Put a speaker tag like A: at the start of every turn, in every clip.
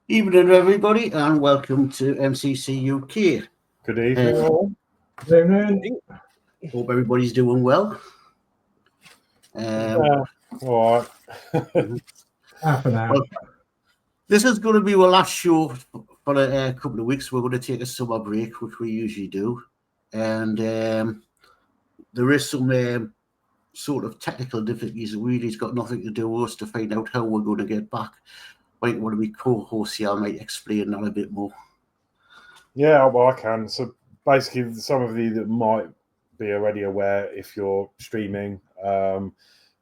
A: Evening, everybody, and welcome to MCC UK.
B: Good evening, all.
C: Good evening.
A: Hope everybody's doing well.
B: All right.
C: Half an hour.
A: Well, this is going to be our last show for a couple of weeks. We're going to take a summer break, which we usually do, and there is some sort of technical difficulties. Really, it's got nothing to do with us to find out how we're going to get back. I think one of my co-hosts here might explain that a bit more.
B: Yeah, well, I can. So basically, some of you that might be already aware, if you're streaming, that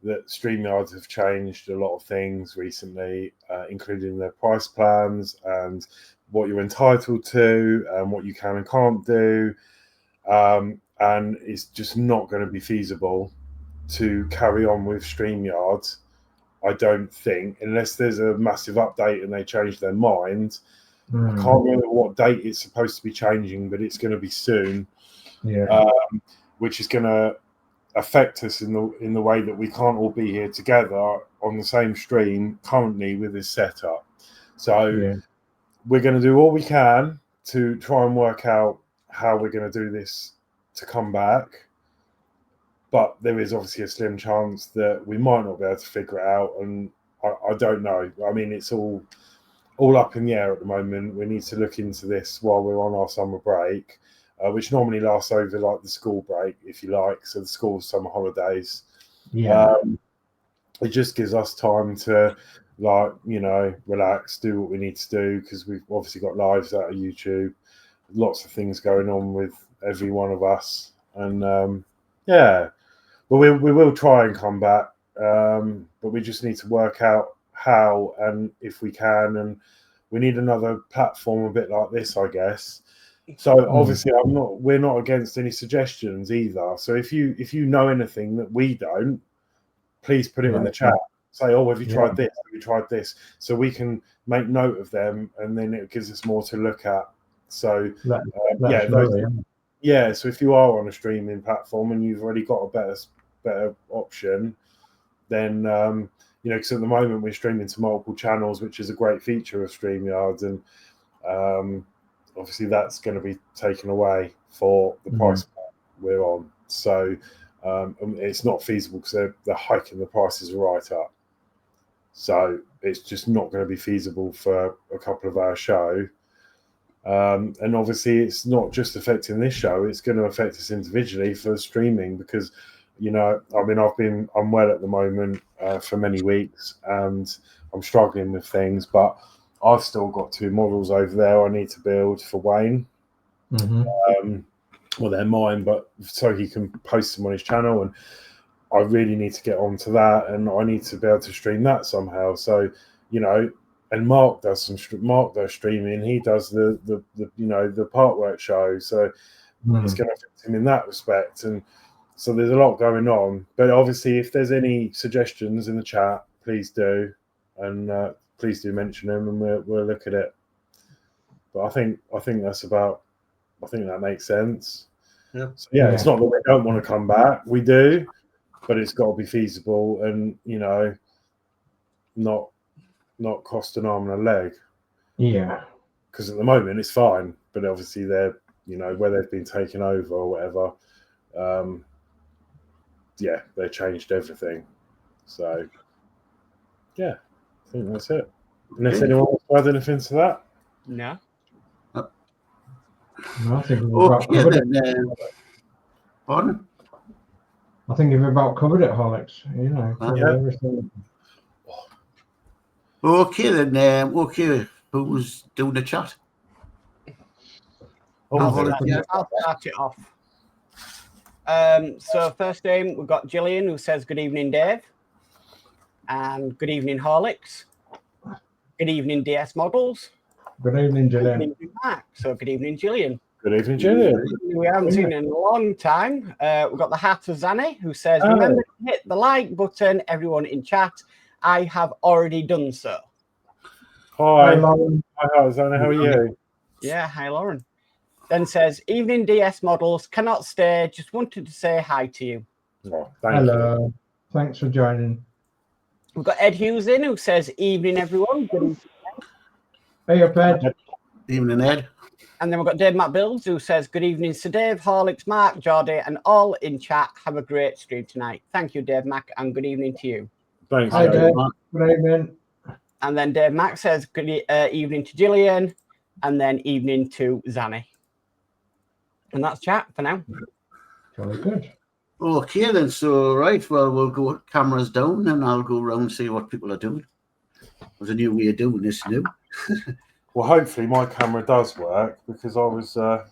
B: StreamYards have changed a lot of things recently, including their price plans and what you're entitled to and what you can and can't do. And it's just not going to be feasible to carry on with StreamYards, I don't think, unless there's a massive update and they change their mind. I can't remember what date it's supposed to be changing, but it's going to be soon.
C: Yeah.
B: Which is going to affect us in the way that we can't all be here together on the same stream currently with this setup. So we're going to do all we can to try and work out how we're going to do this to come back. But there is obviously a slim chance that we might not be able to figure it out. And I don't know. I mean, it's all up in the air at the moment. We need to look into this while we're on our summer break, which normally lasts over like the school break, if you like. So the school summer holidays.
C: Yeah.
B: It just gives us time to, like, relax, do what we need to do, because we've obviously got lives out of YouTube, lots of things going on with every one of us. And but we will try and come back, but we just need to work out how and if we can, and we need another platform a bit like this, I guess. So obviously we're not against any suggestions either. So if you know anything that we don't, please put it in the chat. Say, oh, have you tried this? Have you tried this? So we can make note of them, and then it gives us more to look at. So so if you are on a streaming platform and you've already got a better option, then because at the moment we're streaming to multiple channels, which is a great feature of StreamYards, and obviously that's going to be taken away for the price we're on. So it's not feasible because they're hiking the prices right up. So it's just not going to be feasible for a couple of our show. And obviously it's not just affecting this show, it's going to affect us individually for streaming, because I'm well at the moment for many weeks, and I'm struggling with things, but I've still got 2 models over there I need to build for Wayne. Well, they're mine, but so he can post them on his channel, and I really need to get onto that, and I need to be able to stream that somehow. So and Mark does streaming. He does the Partwork show, so it's going to affect him in that respect. And so there's a lot going on. But obviously, if there's any suggestions in the chat, please do, and please do mention them, and we'll look at it. But I think that makes sense.
A: Yeah.
B: So, it's not that we don't want to come back. We do, but it's got to be feasible, and not cost an arm and a leg.
C: Yeah.
B: Because at the moment it's fine, but obviously they're where they've been taken over or whatever. They changed everything. So I think that's it. Unless anyone wants to add anything to that?
D: No.
C: I think we've about covered it.
A: Pardon?
C: I think we've about covered it, Horlixs. Everything.
A: Okay then. Who's doing the chat?
D: I'll start it off. So first name, we've got Gillian, who says good evening, Dave, and good evening, Horlixs. Good evening, DS Models.
C: Good evening, Gillian.
D: Good evening, Mark. So good evening, Gillian.
B: Good evening, Gillian.
D: We haven't seen in a long time. We've got the Heart of Zanny, who says, remember to hit the like button, everyone in chat. I have already done so.
B: Hi, Lauren. Hi, Zanny. How are you?
D: Yeah, hi, Lauren. Then says, evening, DS Models. Cannot stay. Just wanted to say hi to you.
B: Oh,
C: Hello. You. Thanks for joining.
D: We've got Ed Hughes in, who says, evening, everyone. Good evening.
C: Hey up, Ed.
A: Evening, Ed.
D: And then we've got Dave Builds, who says, good evening to Dave, Horlixs, Mark, Geordie, and all in chat. Have a great stream tonight. Thank you, Dave Mac, and good evening to you.
B: Thanks,
C: Hi,
B: Dave.
C: Dave. Good evening.
D: And then Dave Mac says, good evening to Gillian, and then evening to Zanny. And that's chat for now.
C: Jolly good.
A: Okay, then. So, right, well, we'll go cameras down and I'll go around and see what people are doing. There's a new way of doing this now.
B: Well, hopefully my camera does work because I was
D: Not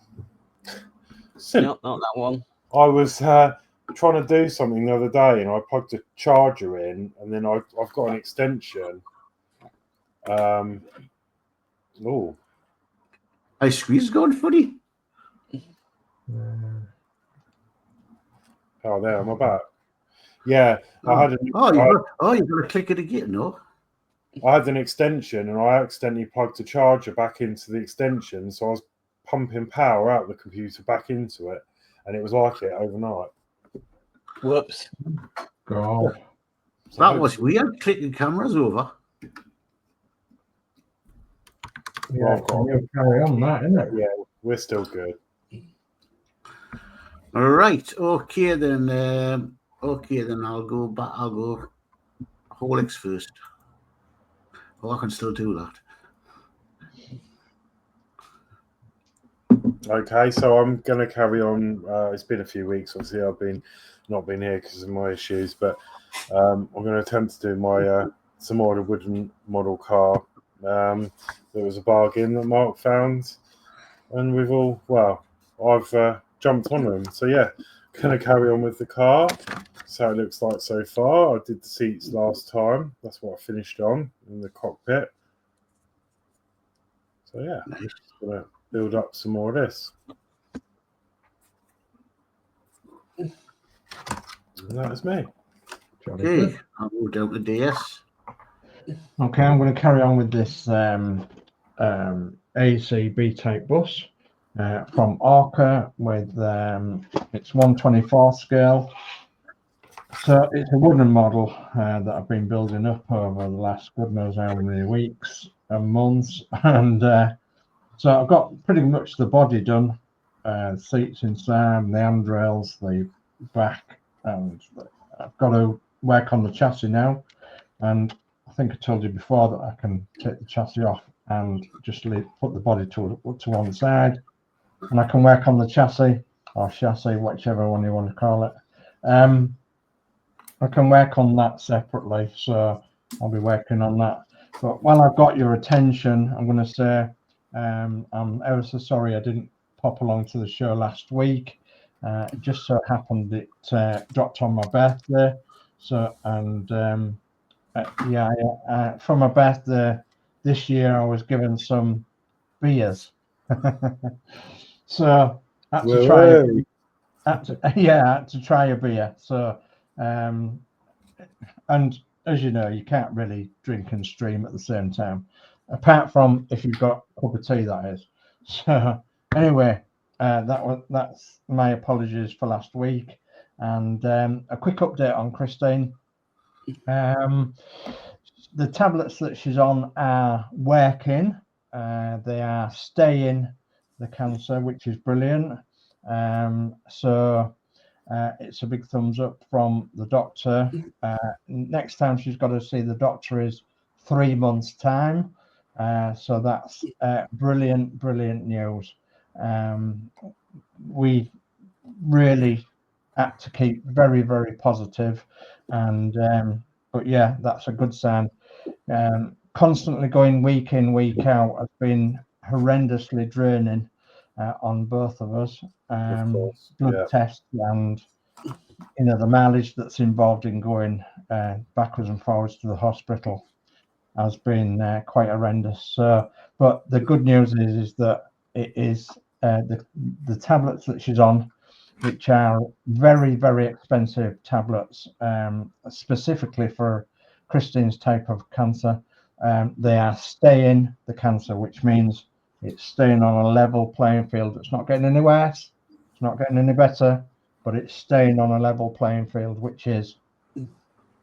D: that one.
B: I was trying to do something the other day and I plugged a charger in and then I've got an extension. Oh,
A: Ice squeeze going funny.
B: oh, there, am I back? Yeah, I had
A: you got to click it again, no?
B: I had an extension and I accidentally plugged a charger back into the extension, so I was pumping power out of the computer back into it, and it was like it overnight.
D: Whoops.
C: God.
A: That was weird, clicking cameras over.
C: Yeah, you carry on that, isn't it?
B: Yeah, we're still good.
A: All right, okay then. I'll go back. I'll go Horlicks first. Oh, I can still do that.
B: Okay, so I'm going to carry on. It's been a few weeks. Obviously, I've not been here because of my issues, but I'm going to attempt to do my some more of the wooden model car. There was a bargain that Mark found, and I've jumped on them. So yeah, going to carry on with the car. That's how it looks like so far. I did the seats last time. That's what I finished on in the cockpit. So yeah, I'm just going to build up some more of this. And that is me.
A: Okay, I'll go down to DS.
C: Okay, I'm going to carry on with this AC B-type bus from Orca with it's 1/24 scale. So it's a wooden model that I've been building up over the last God knows how many weeks and months, and so I've got pretty much the body done, seats inside, the handrails, the back, and I've got to work on the chassis now. And I think I told you before that I can take the chassis off and just put the body to one side, and I can work on the chassis or chassis, whichever one you want to call it. I can work on that separately, so I'll be working on that. But while I've got your attention, I'm going to say I'm ever so sorry I didn't pop along to the show last week. It just so happened it dropped on my birthday. So, and for my birthday this year, I was given some beers. So I had to try a beer. So, and as you know, you can't really drink and stream at the same time, apart from if you've got a cup of tea, that is. So anyway, that's my apologies for last week. And a quick update on Christine. The tablets that she's on are working. They are staying the cancer, which is brilliant. So it's a big thumbs up from the doctor. Next time she's got to see the doctor is 3 months' time. So that's brilliant news. We really had to keep very positive, and but yeah, that's a good sign. Constantly going week in, week out has been horrendously draining on both of us. Blood tests and the mileage that's involved in going backwards and forwards to the hospital has been quite horrendous. So, but the good news is that it is the tablets that she's on, which are very expensive tablets, specifically for Christine's type of cancer. They are staying the cancer, which means it's staying on a level playing field. It's not getting any worse, it's not getting any better, but it's staying on a level playing field, which is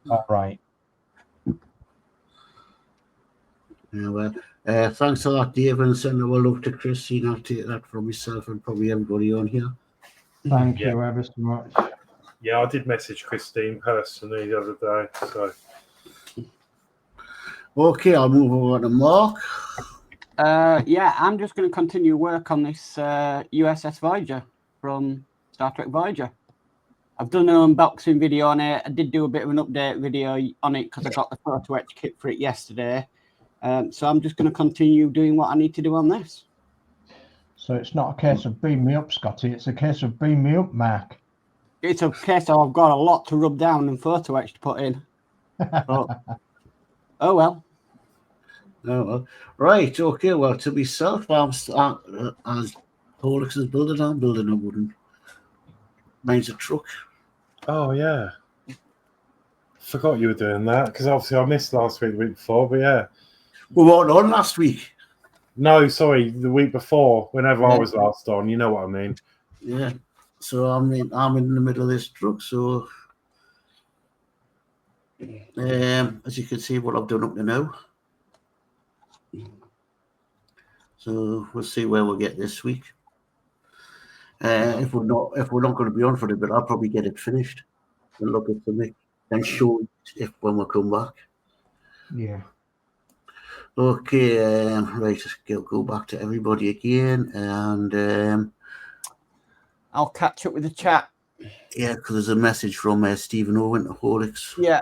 C: all right.
A: Yeah, well, thanks for that, Dave, and send our love to Christine. I'll take that from myself and probably everybody on here.
C: Thank
B: Yeah.
C: you ever so much.
B: Yeah, I did message Christine personally the other day. So
A: Okay, I'll move over to Mark.
D: Yeah, I'm just going to continue work on this USS Voyager from Star Trek Voyager. I've done an unboxing video on it. I did do a bit of an update video on it because I got the photo etch kit for it yesterday. So I'm just going to continue doing what I need to do on this.
C: So it's not a case of beam me up, Scotty. It's a case of beam me up, Mark.
D: It's a case of I've got a lot to rub down and photo etch to put in. But, oh well.
A: Oh, well. Right, okay, well, to myself, as Horlixs is building, I'm building a wooden. Mine's a truck.
B: oh yeah. Forgot you were doing that because obviously I missed last week, the week before, but yeah.
A: We weren't on last week.
B: No, sorry, the week before, whenever I
A: Yeah.
B: was last on, you know what I mean.
A: Yeah, so I'm in the middle of this truck. So, as you can see, what I've done up to now. So we'll see where we'll get this week. If we're not going to be on for a bit, I'll probably get it finished and look at something and show it when we come back.
C: Yeah.
A: Okay, right, go back to everybody again, and
D: I'll catch up with the chat.
A: yeah, because there's a message from Stephen Owen to Horlixs.
D: Yeah.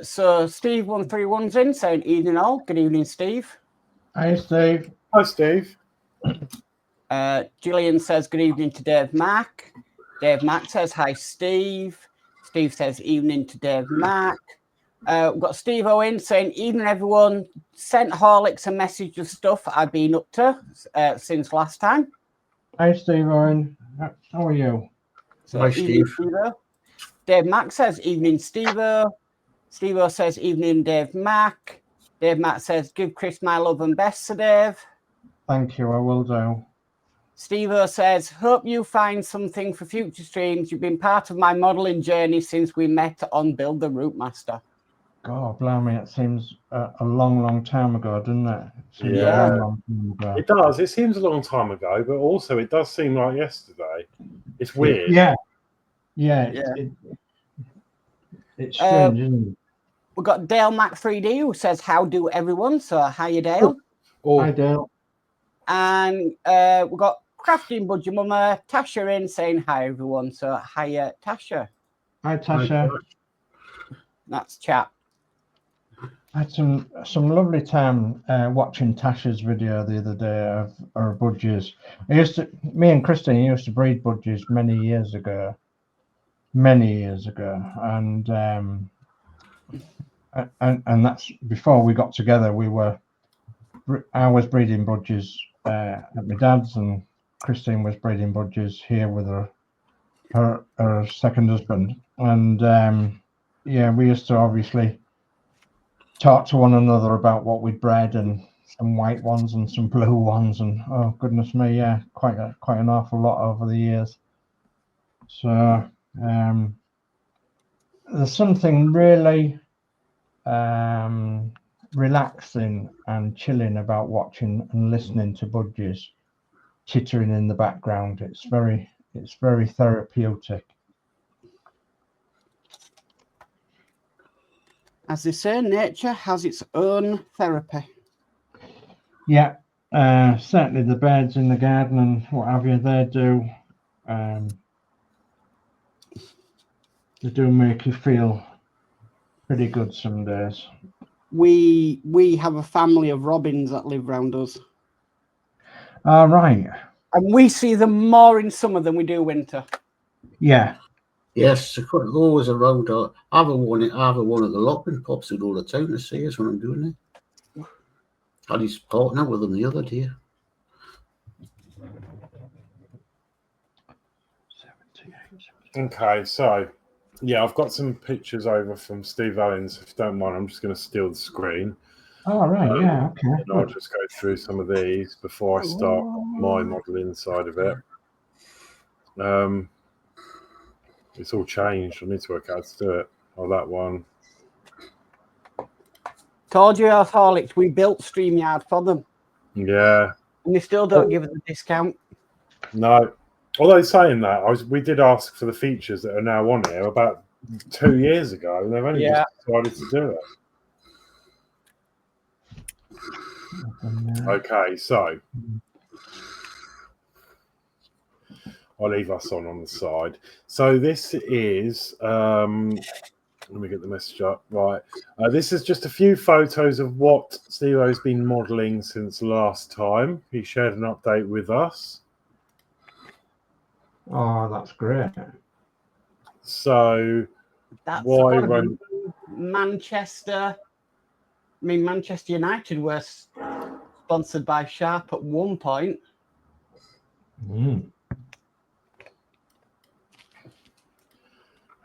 D: So Steve131's in saying evening all. Good evening, Steve.
C: Hi, Steve.
B: Hi, Steve.
D: Gillian says good evening to Dave Mack. Dave Mack says hi, Steve. Steve says evening to Dave Mack. We've got Steve Owen saying evening everyone. Sent Horlicks a message of stuff I've been up to since last time.
C: Hi, Steve Owen. How are you?
D: So
A: Hi,
D: evening,
A: Steve.
D: Steve-o. Dave Mack says evening, Steve-o. Steve-o says evening, Dave Mack. Dave Mack says give Chris my love and best, Sir Dave.
C: Thank you. I will do.
D: Steve-o says, hope you find something for future streams. You've been part of my modelling journey since we met on Build the Route Master.
C: God, blimey, it seems a long, long time ago, doesn't it? Seems
B: Yeah.
C: a long, long time ago.
B: It does. It seems a long time ago, but also it does seem like yesterday. It's weird.
C: Yeah. Yeah.
D: Yeah.
C: It's strange, isn't it?
D: We've got Dale Mac 3D who says, how do everyone? So, hiya, Dale.
B: Or
C: Hi, Dale.
D: And we've got Crafting Budget Mama Tasha in saying, hi, everyone. So, hiya, Tasha.
C: Hi, Tasha.
D: That's chat.
C: I had some lovely time watching Tasha's video the other day of her budgies. Me and Christine used to breed budgies many years ago, and that's before we got together. I was breeding budgies at my dad's, and Christine was breeding budgies here with her second husband, and yeah, we used to obviously talk to one another about what we'd bred, and some white ones and some blue ones, and oh goodness me, yeah, quite an awful lot over the years. So there's something really relaxing and chilling about watching and listening to budgies chittering in the background. It's very therapeutic.
D: As they say, nature has its own therapy.
C: Yeah, certainly the birds in the garden and what have you, they do make you feel pretty good some days.
D: We have a family of robins that live round us.
C: All right.
D: And we see them more in summer than we do winter.
C: Yeah.
A: Yes, I couldn't always around. I have one at the lock-in pops it all the time to see us when I'm doing it. I had his partner with him the other day.
B: okay, so yeah, I've got some pictures over from Steve Allens. If you don't mind, I'm just going to steal the screen.
C: All right. Yeah. Okay.
B: And I'll just go through some of these before I start my modelling side of it. It's all changed. I need to work out how to do it. Oh, that one.
D: Told you, Horlixs, we built StreamYard for them.
B: Yeah.
D: And they still don't give us a discount.
B: No. Although saying that, we did ask for the features that are now on here about 2 years ago, and they've only just decided to do it. Okay, so I'll leave us on the side. So this is, let me get the message up. Right. This is just a few photos of what Stevo's been modelling since last time. He shared an update with us.
C: Oh, that's great.
B: So
D: That's
B: why run
D: Manchester? I mean, Manchester United were sponsored by Sharp at one point.
C: Mm.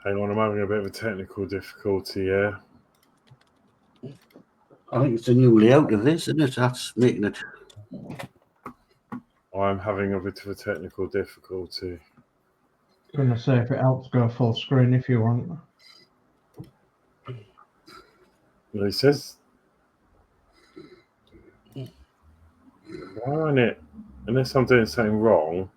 B: Hang on, I'm having a bit of a technical difficulty here.
A: I think it's a new layout of this, isn't it? That's making it.
B: I'm having a bit of a technical difficulty.
C: I'm gonna say if it helps, go full screen if you want.
B: Well, he says, why aren't it? Unless I'm doing something wrong.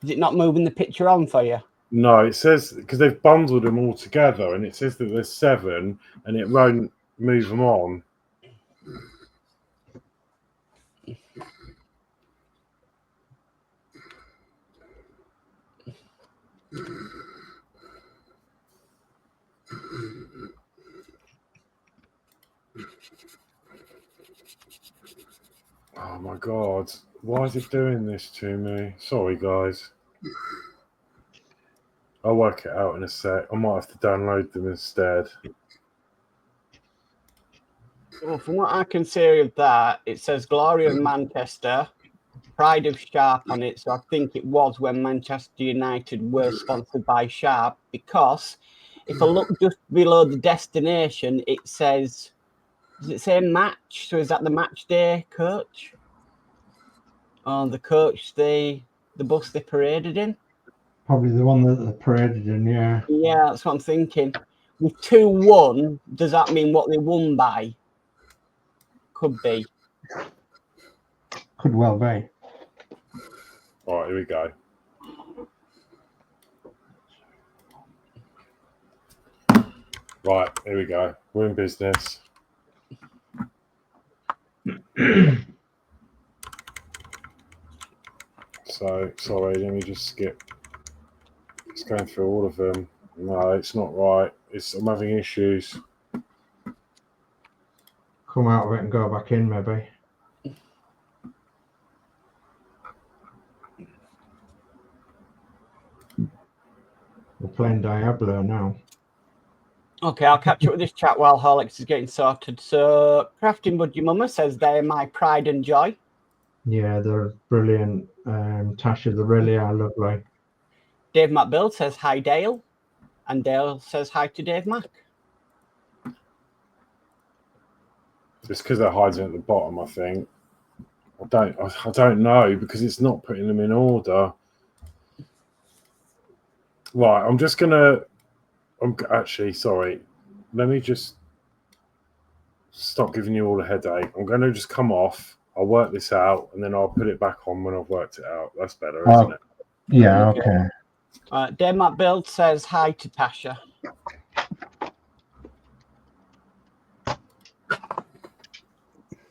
D: Is it not moving the picture on for you?
B: No, it says because they've bundled them all together, and it says that there's 7, and it won't move them on. Oh my god, why is it doing this to me? Sorry, guys. I'll work it out in a sec. I might have to download them instead.
D: Well, from what I can see of that, it says Glory of Manchester, Pride of Sharp on it. So I think it was when Manchester United were sponsored by Sharp, because if I look just below the destination, it says, does it say match? So is that the match day coach? Oh, the coach, the bus they paraded in?
C: Probably the one that they paraded in, yeah.
D: Yeah, that's what I'm thinking. With 2-1, does that mean what they won by? Could be.
C: Could well be.
B: All right, here we go. Right, here we go. We're in business. So, sorry, let me just skip. It's going through all of them. No, it's not right. I'm having issues.
C: Come out of it and go back in, maybe. We're playing Diablo now.
D: Okay, I'll catch up with this chat while Horlixs is getting sorted. So, Crafting Budgie Mama says they're my pride and joy.
C: Yeah, they're brilliant. Tasha, they really are lovely.
D: Dave Builds says hi, Dale. And Dale says hi to Dave Mac.
B: It's because they're hiding at the bottom, I think. I don't know, because it's not putting them in order. Right, I'm actually sorry. Let me just stop giving you all a headache. I'm going to just come off. I'll work this out, and then I'll put it back on when I've worked it out. That's better, isn't it?
C: Yeah, okay.
D: Dave Mac Build says hi to Tasha.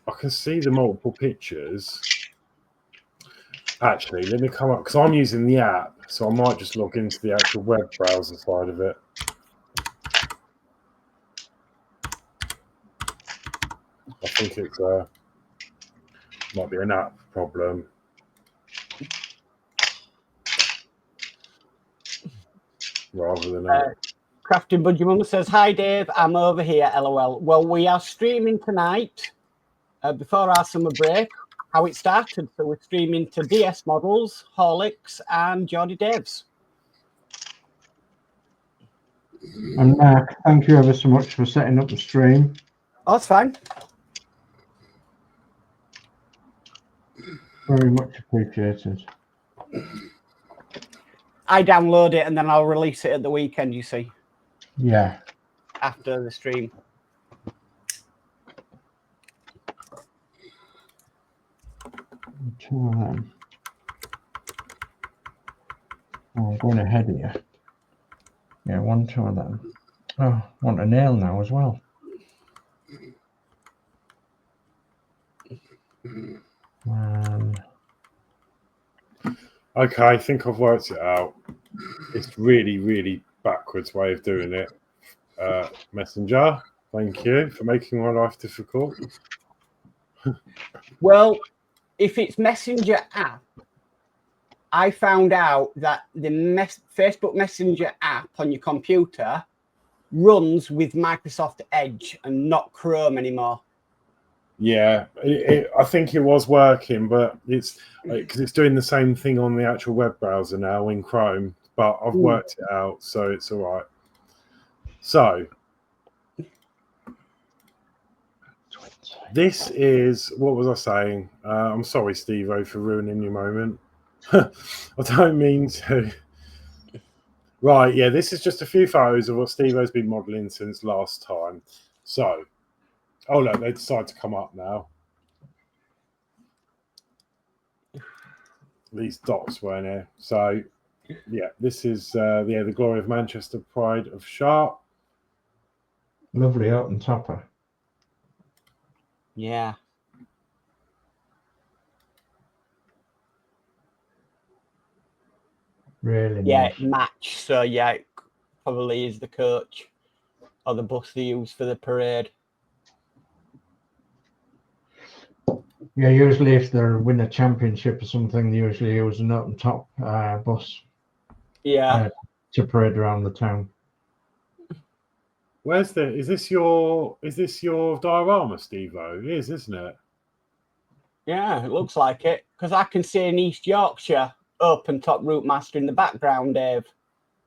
B: I can see the multiple pictures. Actually, let me come up, because I'm using the app, so I might just log into the actual web browser side of it. I think it might be an app problem. Rather than
D: Crafting Budgie Mama says, hi, Dave. I'm over here, LOL. Well, we are streaming tonight before our summer break. How it started. So we're streaming to DS Models, Horlixs, and Geordie Dave's.
C: And Mark, thank you ever so much for setting up the stream.
D: Oh, that's fine.
C: Very much appreciated.
D: I download it and then I'll release it at the weekend, you see.
C: Yeah.
D: after the stream.
C: Two of them. Oh, I'm going ahead here. Yeah, two of them. Oh, want a nail now as well.
B: Okay, I think I've worked it out. It's really, really backwards way of doing it. Messenger, thank you for making my life difficult.
D: Well, if it's Messenger app, I found out that the Facebook Messenger app on your computer runs with Microsoft Edge and not Chrome anymore.
B: Yeah, I think it was working, but it's because it's doing the same thing on the actual web browser now in Chrome. But I've worked it out, so it's all right. So this is, what was I saying? I'm sorry, Steve-O, for ruining your moment. I don't mean to. Right, yeah, this is just a few photos of what Steve-O's been modelling since last time. So, oh look, they decide to come up now. These dots weren't here. So, yeah, this is the Glory of Manchester, Pride of Sharp.
C: Lovely open topper.
D: Yeah.
C: Really
D: yeah,
C: nice.
D: match. So yeah, it probably is the coach or the bus they use for the parade.
C: Yeah, usually if they win a championship or something, they usually use an open top bus.
D: Yeah.
C: To parade around the town.
B: Where's the? Is this your diorama, Steve-O? It is, isn't it?
D: Yeah, it looks like it because I can see an East Yorkshire open top route master in the background, Dave.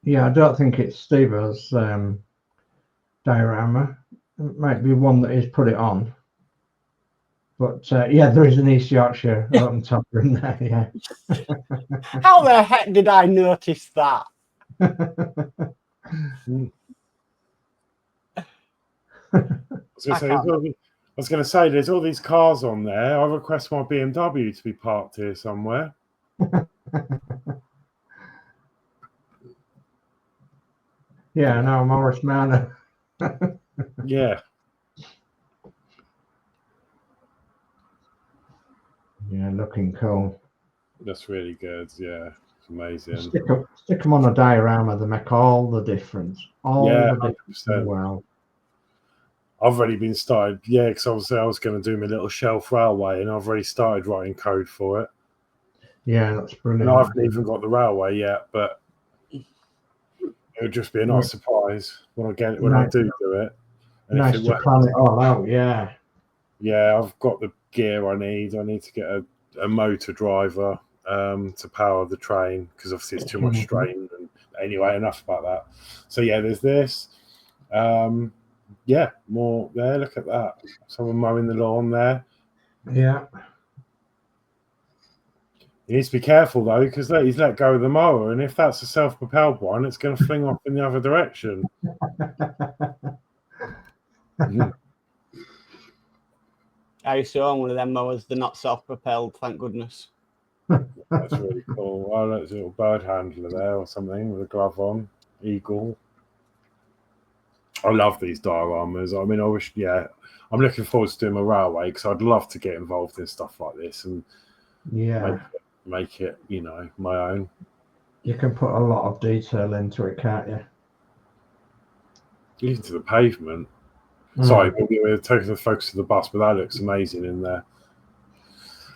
C: Yeah, I don't think it's Steve-O's diorama. It might be one that he's put it on. But yeah, there is an East Yorkshire open topper in there. Yeah.
D: How the heck did I notice that?
B: I was going to say, there's all these cars on there. I request my BMW to be parked here somewhere.
C: Yeah, no, Morris Manor.
B: Yeah.
C: Yeah, looking cool.
B: That's really good. Yeah, it's amazing.
C: Stick them on a diorama. They make all the difference. All the difference in the world.
B: I've already been started. Yeah, because obviously I was going to do my little shelf railway, and I've already started writing code for it.
C: Yeah, that's brilliant.
B: And I haven't even got the railway yet, but it would just be a nice surprise when I get it, when I do it. And
C: nice
B: if it
C: to plan it all out. Yeah.
B: Yeah, I've got the gear I need. I need to get a motor driver to power the train because obviously it's too much strain. And anyway, enough about that. So yeah, there's this. Yeah, more there. Look at that. Someone mowing the lawn there.
C: Yeah.
B: He needs to be careful though, because he's let go of the mower, and if that's a self-propelled one, it's going to fling off in the other direction.
D: I used to own one of them mowers. They're not self-propelled, thank goodness.
B: That's really cool. Oh, there's a little bird handler there or something with a glove on. Eagle. I love these dioramas. I mean, I wish, yeah, I'm looking forward to doing my railway because I'd love to get involved in stuff like this and make it, you know, my own.
C: You can put a lot of detail into it, can't you?
B: Even to the pavement. Sorry, we're taking the focus of the bus, but that looks amazing in there.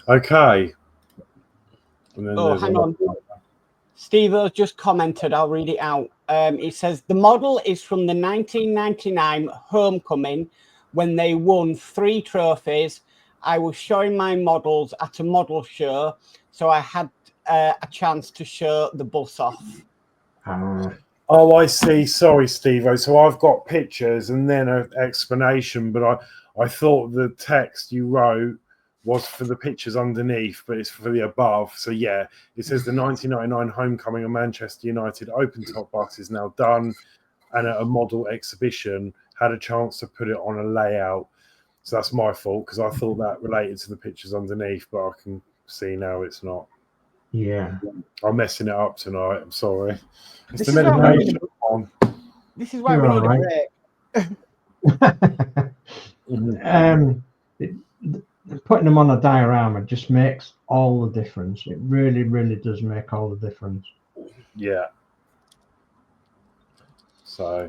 B: Okay. And then
D: hang on. Steve-O just commented. I'll read it out. It says, the model is from the 1999 homecoming when they won 3 trophies. I was showing my models at a model show, so I had a chance to show the bus off.
B: Oh, I see. Sorry, Steve-O. So I've got pictures and then an explanation, but I thought the text you wrote was for the pictures underneath, but it's for the above. So yeah, it says the 1999 homecoming of Manchester United open top bus is now done and at a model exhibition had a chance to put it on a layout. So that's my fault, because I thought that related to the pictures underneath, but I can see now it's not.
C: Yeah.
B: I'm messing it up tonight. I'm sorry. It's
D: This
B: the
D: is what
B: medication on.
D: This is why
C: You're
D: we
C: all
D: need
C: right.
D: a break.
C: Putting them on a diorama just makes all the difference. It really, really does make all the difference.
B: Yeah. So,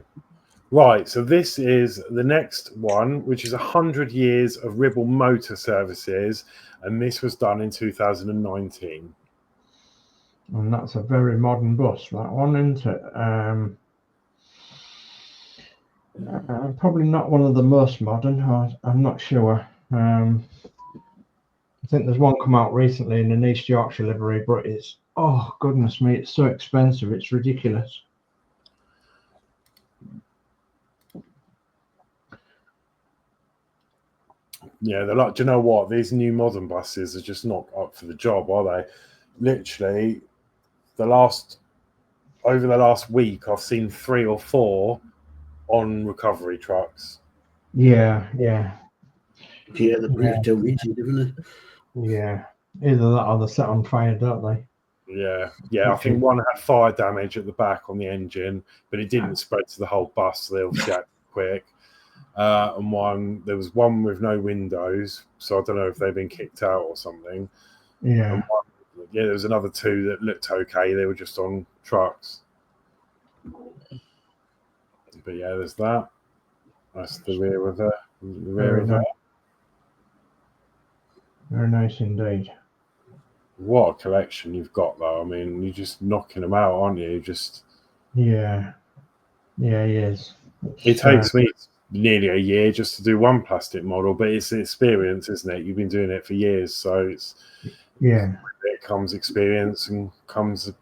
B: right. So this is the next one, which is 100 years of Ribble Motor Services, and this was done in 2019.
C: And that's a very modern bus, that one, isn't it? Probably not one of the most modern. I'm not sure. I think there's one come out recently in an East Yorkshire livery, but it's, oh goodness me, it's so expensive, it's ridiculous.
B: Yeah, they're like, do you know what? These new modern buses are just not up for the job, are they? Literally, over the last week, I've seen 3 or 4 on recovery trucks.
C: Yeah, yeah.
A: Yeah, the breakdown rigid, isn't it?
C: Yeah. Either that or they're set on fire, don't they?
B: Yeah. I think one had fire damage at the back on the engine, but it didn't spread to the whole bus, so they obviously acted quick. And there was one with no windows, so I don't know if they've been kicked out or something.
C: Yeah.
B: There was another 2 that looked okay. They were just on trucks. But yeah, there's that. That's the rear of it.
C: Very nice indeed.
B: What a collection you've got, though. I mean, you're just knocking them out, aren't you?
C: Yeah, he is.
B: It takes me nearly a year just to do one plastic model, but it's an experience, isn't it? You've been doing it for years, so it's
C: yeah.
B: It comes experience and comes, a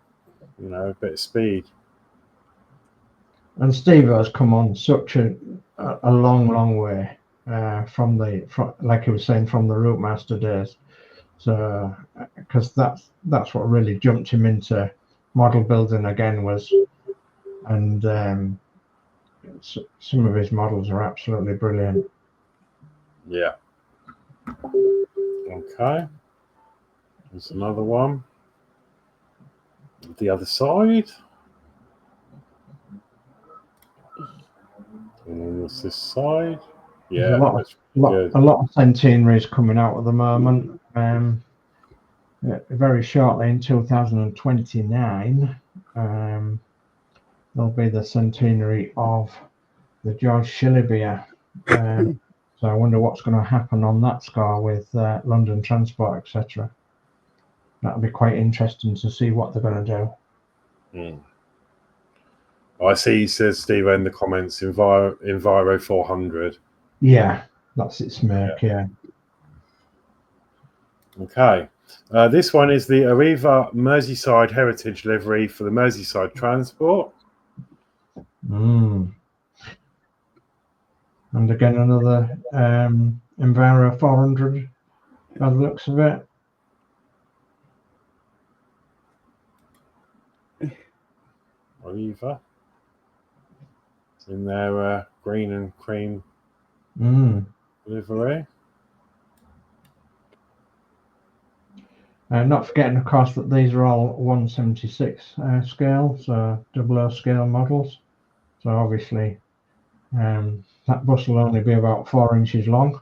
B: bit of speed.
C: And Steve has come on such a long way from like he was saying, from the Route Master days. So, because that's what really jumped him into model building again and some of his models are absolutely brilliant.
B: Yeah. Okay. There's another one. The other side. And then there's this side. Yeah,
C: There's a lot of centenaries coming out at the moment. Very shortly in 2029, there'll be the centenary of the George Shilley beer. So I wonder what's going to happen on that score with London Transport, etc. That'll be quite interesting to see what they're going to do.
B: I see, he says, Steve, in the comments, Enviro 400.
C: Yeah, that's its make, yeah.
B: Okay. This one is the Arriva Merseyside Heritage livery for the Merseyside Transport.
C: And again, another Enviro 400 by the looks of it.
B: Arriva. In their green and cream livery.
C: Not forgetting, of course, that these are all 1/76 scale, so 00 scale models. So obviously, that bus will only be about 4 inches long.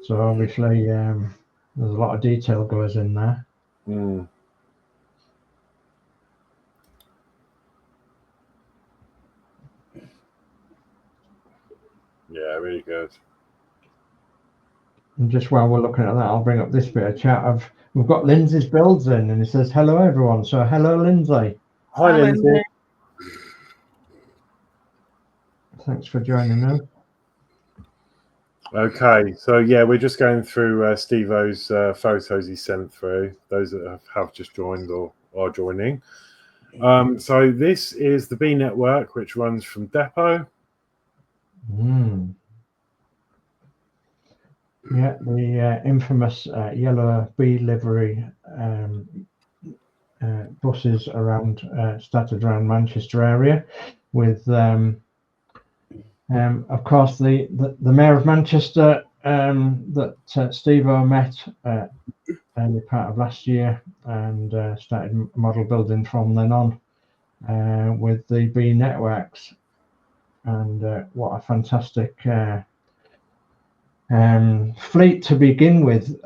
C: So obviously, there's a lot of detail goes in there.
B: Yeah, really good.
C: And just while we're looking at that, I'll bring up this bit of chat. We've got Lindsey's builds in, and he says, hello, everyone. So hello, Lindsey.
B: Hi, Lindsey.
C: Thanks for joining us.
B: Okay, so yeah, we're just going through Steve-O's photos he sent through, those that have just joined or are joining. So this is the B network, which runs from Depot.
C: Yeah, the infamous yellow B livery buses scattered around Manchester area with Of course, the Mayor of Manchester that Steve-O met early part of last year and started model building from then on with the B networks. And what a fantastic fleet to begin with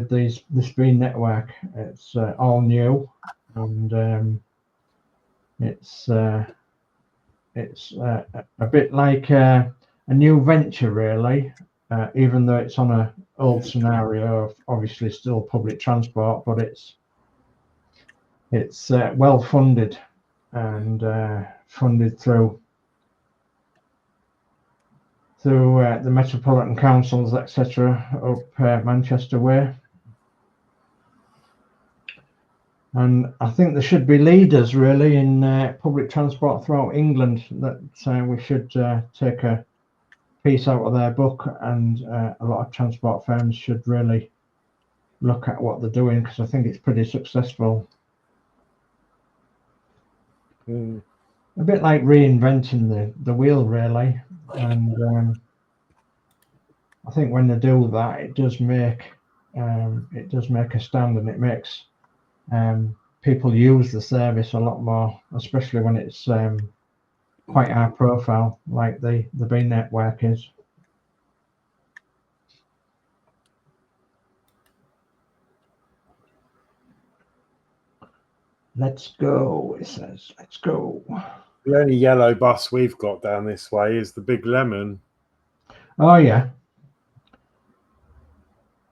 C: this B network. It's all new, and it's a bit like a new venture, really, even though it's on an old scenario of obviously still public transport, but it's well funded and funded through the metropolitan councils, etc., up Manchester way. And I think there should be leaders really in public transport throughout England that we should take a piece out of their book, and a lot of transport firms should really look at what they're doing, because I think it's pretty successful. A bit like reinventing the wheel, really. And I think when they do that, it does make a stand, and it makes people use the service a lot more, especially when it's quite high profile, like the B network is. Let's go, it says. Let's go.
B: The only yellow bus we've got down this way is the Big Lemon.
C: Oh, yeah.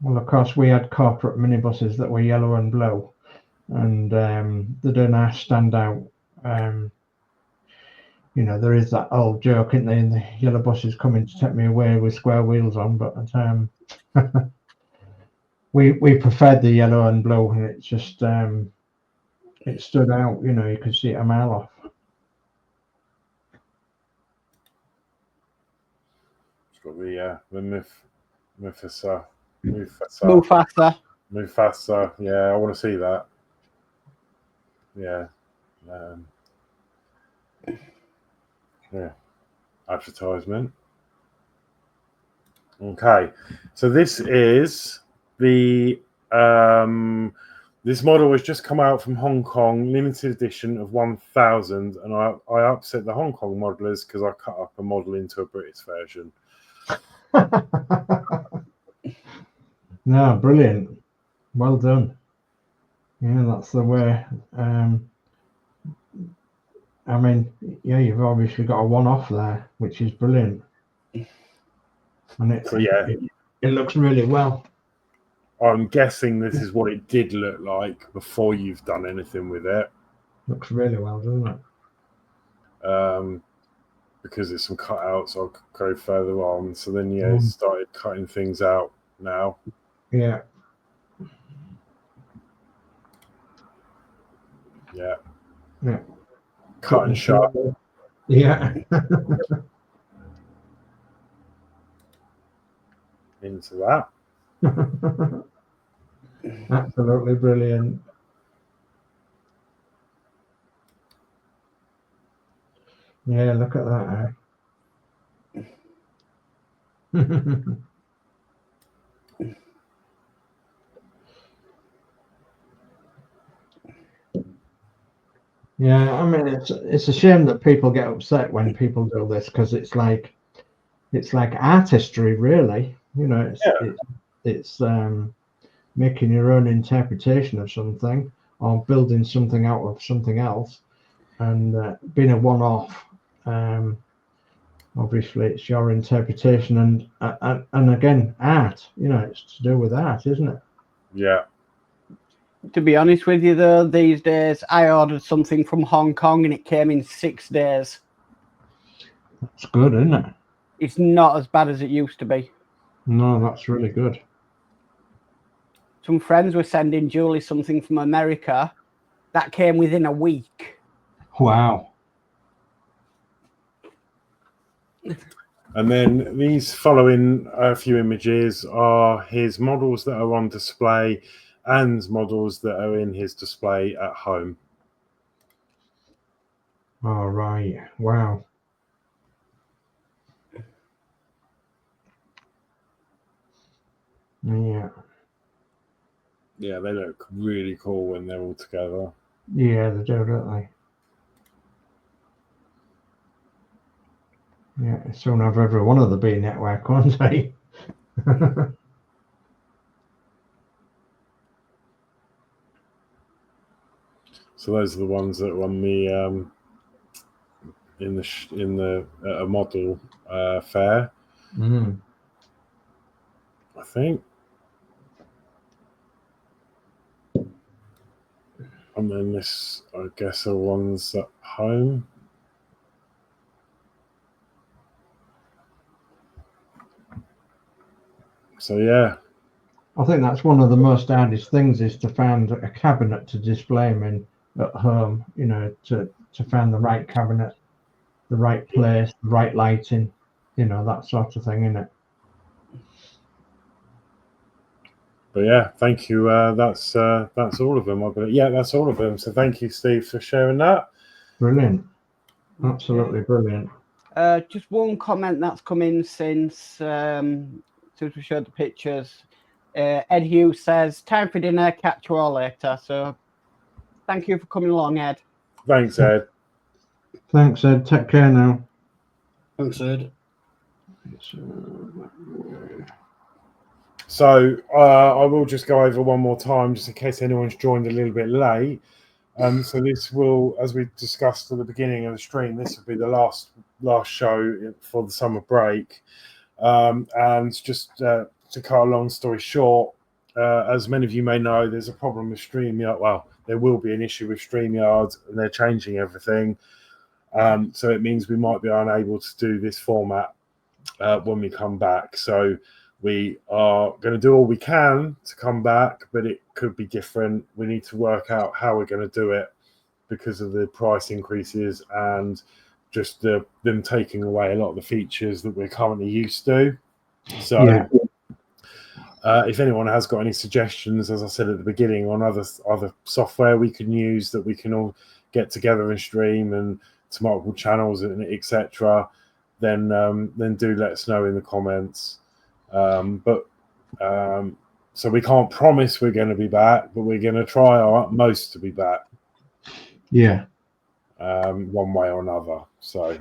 C: Well, of course, we had corporate minibuses that were yellow and blue, and they don't stand out. You know, there is that old joke, isn't there, in the yellow buses coming to take me away with square wheels on, but we preferred the yellow and blue, and it just it stood out. You know, you could see it a mile off.
B: It's got the Mufasa. Yeah, I want to see that. Yeah. Yeah. Advertisement. Okay. So this is the this model has just come out from Hong Kong, limited edition of 1,000, and I upset the Hong Kong modelers because I cut up a model into a British version.
C: No, brilliant. Well done. Yeah, that's the way. I mean, yeah, you've obviously got a one-off there, which is brilliant. And it looks really well.
B: I'm guessing this is what it did look like before you've done anything with it.
C: Looks really well, doesn't it?
B: Because it's some cutouts, I'll go further on. So then, yeah, started cutting things out now.
C: Yeah.
B: Yeah.
C: Yeah.
B: Cut and sharp.
C: Yeah.
B: Into that.
C: Absolutely brilliant. Yeah, look at that. Yeah, I mean, it's a shame that people get upset when people do this, because it's like artistry, really. You know, it's making your own interpretation of something, or building something out of something else, and being a one-off. Obviously, it's your interpretation, and again, art. You know, it's to do with art, isn't it?
B: Yeah.
D: To be honest with you, though, these days I ordered something from Hong Kong and it came in 6 days.
C: That's good, isn't it?
D: It's not as bad as it used to be.
C: No, that's really good.
D: Some friends were sending Julie something from America that came within a week.
C: Wow.
B: And then these following a few images are his models that are on display and models that are in his display at home.
C: All right. Wow. Yeah.
B: Yeah, they look really cool when they're all together.
C: Yeah, they do, don't they? Yeah, soon have every one of the B network, won't they?
B: So those are the ones that won the in the model fair,
C: Mm.
B: I think. And then this, I guess, are ones at home. So yeah,
C: I think that's one of the most hardest things, is to find a cabinet to display them in at home. You know, to find the right cabinet, the right place, the right lighting. You know, that sort of thing, innit?
B: but yeah, thank you. That's all of them, I believe. Yeah, that's all of them. So thank you, Steve, for sharing that.
C: Brilliant. Absolutely brilliant.
D: Just one comment that's come in since we showed the pictures. Ed Hughes says, time for dinner, catch you all later. So thank you for coming along, Ed.
B: Thanks, Ed.
C: Thanks, Ed. Take care now.
A: Thanks, Ed.
B: So I will just go over one more time, just in case anyone's joined a little bit late. So this will, as we discussed at the beginning of the stream, this will be the last show for the summer break. And just to cut a long story short, as many of you may know, there's a problem with StreamYard. Well, there will be an issue with StreamYard, and they're changing everything. So it means we might be unable to do this format when we come back. So we are going to do all we can to come back, but it could be different. We need to work out how we're going to do it because of the price increases and just them taking away a lot of the features that we're currently used to. So
C: Yeah.
B: If anyone has got any suggestions, as I said at the beginning, on other software we can use that we can all get together and stream and to multiple channels and etc., then do let us know in the comments. So we can't promise we're going to be back, but we're going to try our utmost to be back.
C: Yeah.
B: One way or another. So.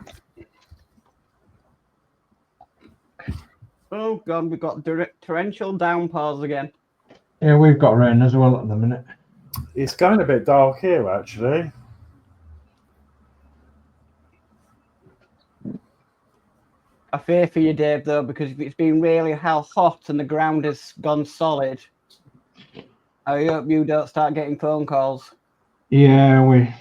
D: Oh God, we've got torrential downpours again.
C: Yeah, we've got rain as well at the minute.
B: It's going a bit dark here, actually.
D: I fear for you, Dave, though, because if it's been really hot and the ground has gone solid, I hope you don't start getting phone calls.
C: Yeah, we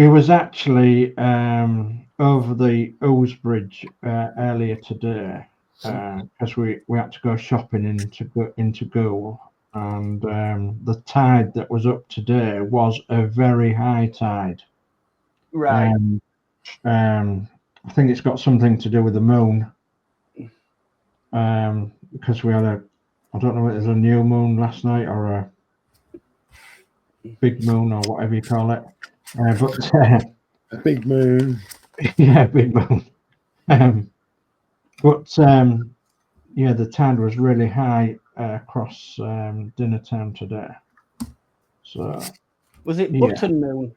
C: was actually over the Ouse Bridge earlier today because we had to go shopping into Goole, and the tide that was up today was a very high tide.
D: Right.
C: I think it's got something to do with the moon, because we had I don't know if it was a new moon last night or a big moon or whatever you call it. But
B: a big moon.
C: Yeah, big moon. Yeah, the tide was really high across dinner time today. So
D: was it button moon?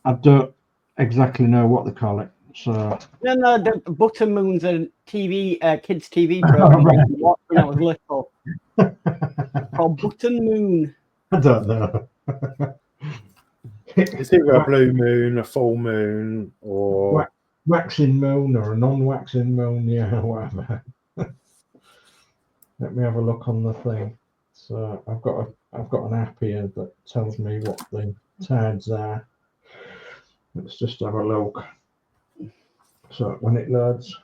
C: I don't exactly know what they call it. So
D: no, the button moon's a TV kids TV program I watched when I was little. Called Button Moon.
C: I don't know.
B: It's either a blue moon, a full moon, or
C: waxing moon or a non-waxing moon, yeah, whatever. Let me have a look on the thing. So I've got an app here that tells me what the tides are. Let's just have a look. So when it loads.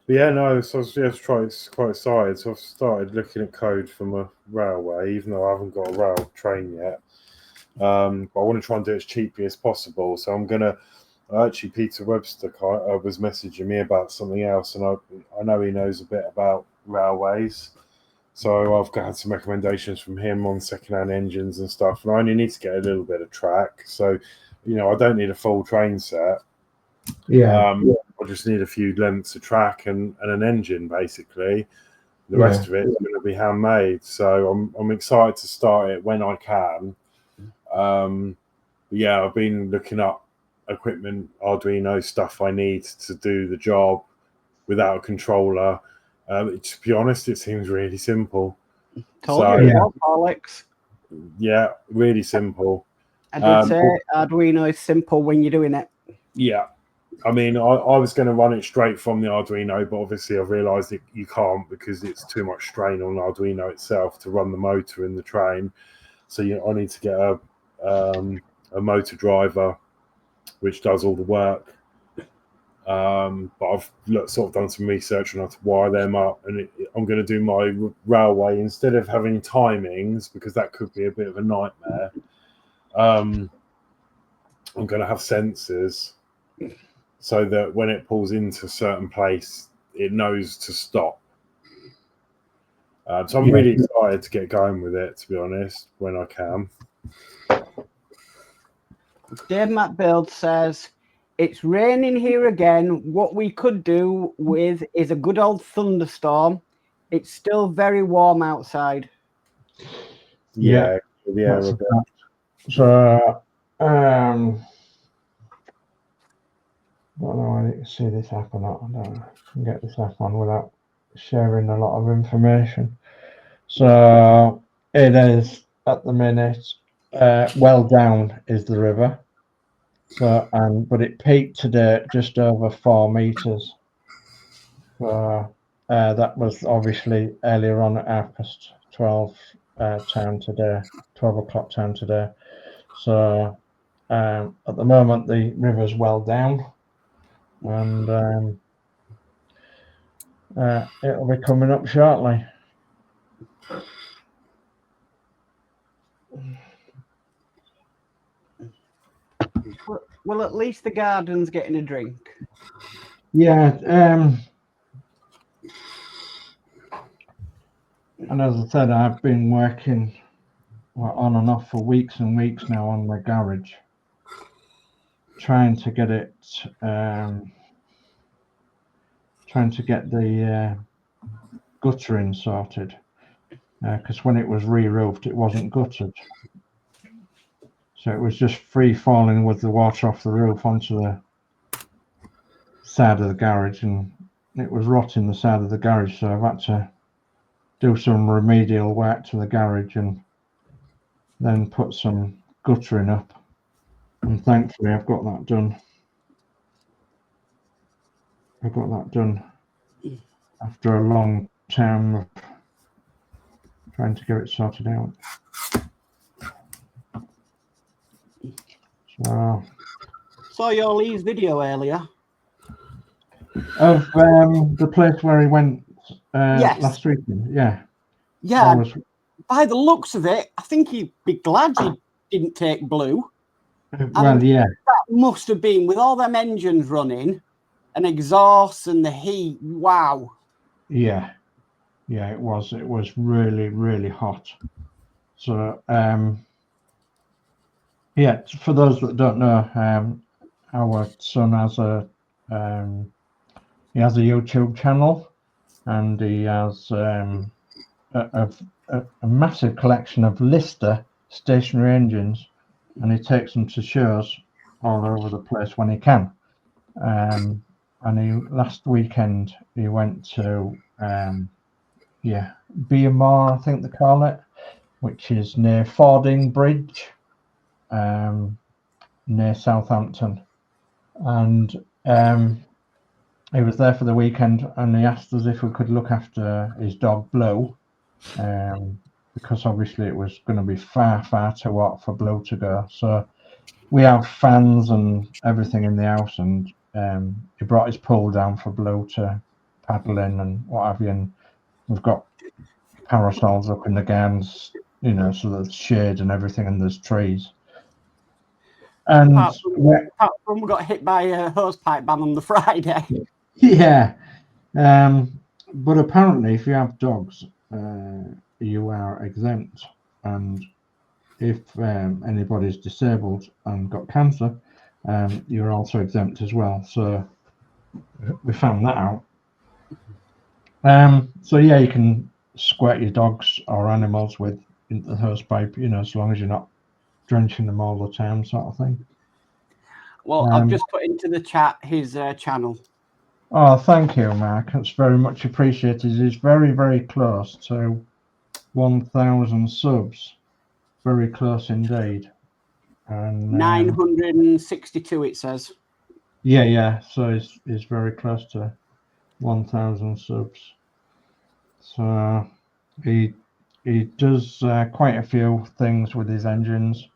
B: But yeah, no, so I was just quite excited. So I've started looking at code from a railway, even though I haven't got a rail train yet. But I want to try and do it as cheaply as possible. So I'm gonna. Actually, Peter Webster was messaging me about something else, and I know he knows a bit about railways. So I've had some recommendations from him on second-hand engines and stuff. And I only need to get a little bit of track. So, I don't need a full train set.
C: Yeah.
B: I I just need a few lengths of track and an engine, basically. The rest of it is going to be handmade. So I'm excited to start it when I can. Yeah, I've been looking up equipment, Arduino stuff I need to do the job without a controller. To be honest, it seems really simple.
D: Told you it was, Horlixs.
B: Yeah, really simple.
D: I did say Arduino is simple when you're doing it.
B: Yeah. I mean, I was going to run it straight from the Arduino, but obviously I've realised that you can't because it's too much strain on Arduino itself to run the motor in the train. So I need to get a motor driver, which does all the work. But I've sort of done some research on how to wire them up, and I'm going to do my railway instead of having timings, because that could be a bit of a nightmare. I'm going to have sensors so that when it pulls into a certain place, it knows to stop. So I'm really excited to get going with it, to be honest, when I can.
D: Danno Builds says, it's raining here again. What we could do with is a good old thunderstorm. It's still very warm outside.
B: Yeah.
C: So, I don't know whether you can see this app or not. I don't know. I can get this app on without sharing a lot of information. So it is at the minute. Well down is the river. So but it peaked today just over 4 meters. So that was obviously earlier on at 12 town today, 12 o'clock town today. So at the moment the river's well down, and it'll be coming up shortly.
D: Well, at least the garden's getting a drink.
C: Yeah. And as I said, I've been working on and off for weeks and weeks now on my garage, trying to get it, trying to get the guttering sorted, because when it was re-roofed, it wasn't guttered. So it was just free falling with the water off the roof onto the side of the garage, and it was rotting the side of the garage. So I've had to do some remedial work to the garage and then put some guttering up. And thankfully I've got that done. I've got that done after a long time of trying to get it sorted out. So,
D: saw your Lee's video earlier
C: of the place where he went last weekend. Yeah.
D: By the looks of it, I think he'd be glad he didn't take blue.
C: Well, yeah,
D: that must have been with all them engines running and exhaust and the heat. Wow.
C: Yeah, it was really, really hot. So yeah, for those that don't know, our son has a YouTube channel, and he has a massive collection of Lister stationary engines, and he takes them to shows all over the place when he can. And last weekend he went to BMR, I think they call it, which is near Fording Bridge, near Southampton, and he was there for the weekend, and he asked us if we could look after his dog Blue, because obviously it was going to be far too hot for Blue to go. So we have fans and everything in the house, and he brought his pool down for Blue to paddle in and what have you, and we've got parasols up in the gardens, so there's shade and everything, and there's trees. And
D: apart from we got hit by a hosepipe ban on the Friday.
C: Yeah, but apparently if you have dogs, you are exempt, and if anybody's disabled and got cancer, you're also exempt as well. So we found that out. So yeah, you can squirt your dogs or animals with into the hose pipe, you know, as long as you're not drenching them all the time, sort of thing.
D: Well, I've just put into the chat his channel.
C: Oh, thank you, Mark. That's very much appreciated. He's very, very close to 1,000 subs. Very close indeed. And
D: 962, it says.
C: yeah. So he's very close to 1,000 subs. So he does quite a few things with his engines.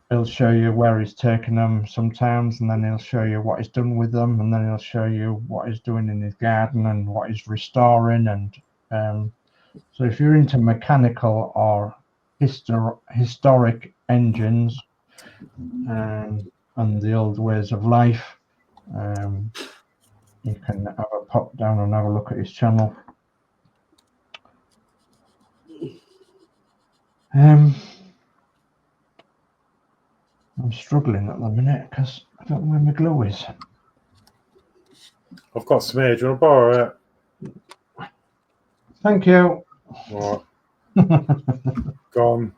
C: He'll show you where he's taken them sometimes, and then he'll show you what he's done with them, and then he'll show you what he's doing in his garden and what he's restoring. And so if you're into mechanical or historic engines and the old ways of life, you can have a pop down and have a look at his channel. I'm struggling at the minute because I don't know where my glue is.
B: I've got smear. Do you want to borrow it?
C: Thank you.
B: All right. Gone.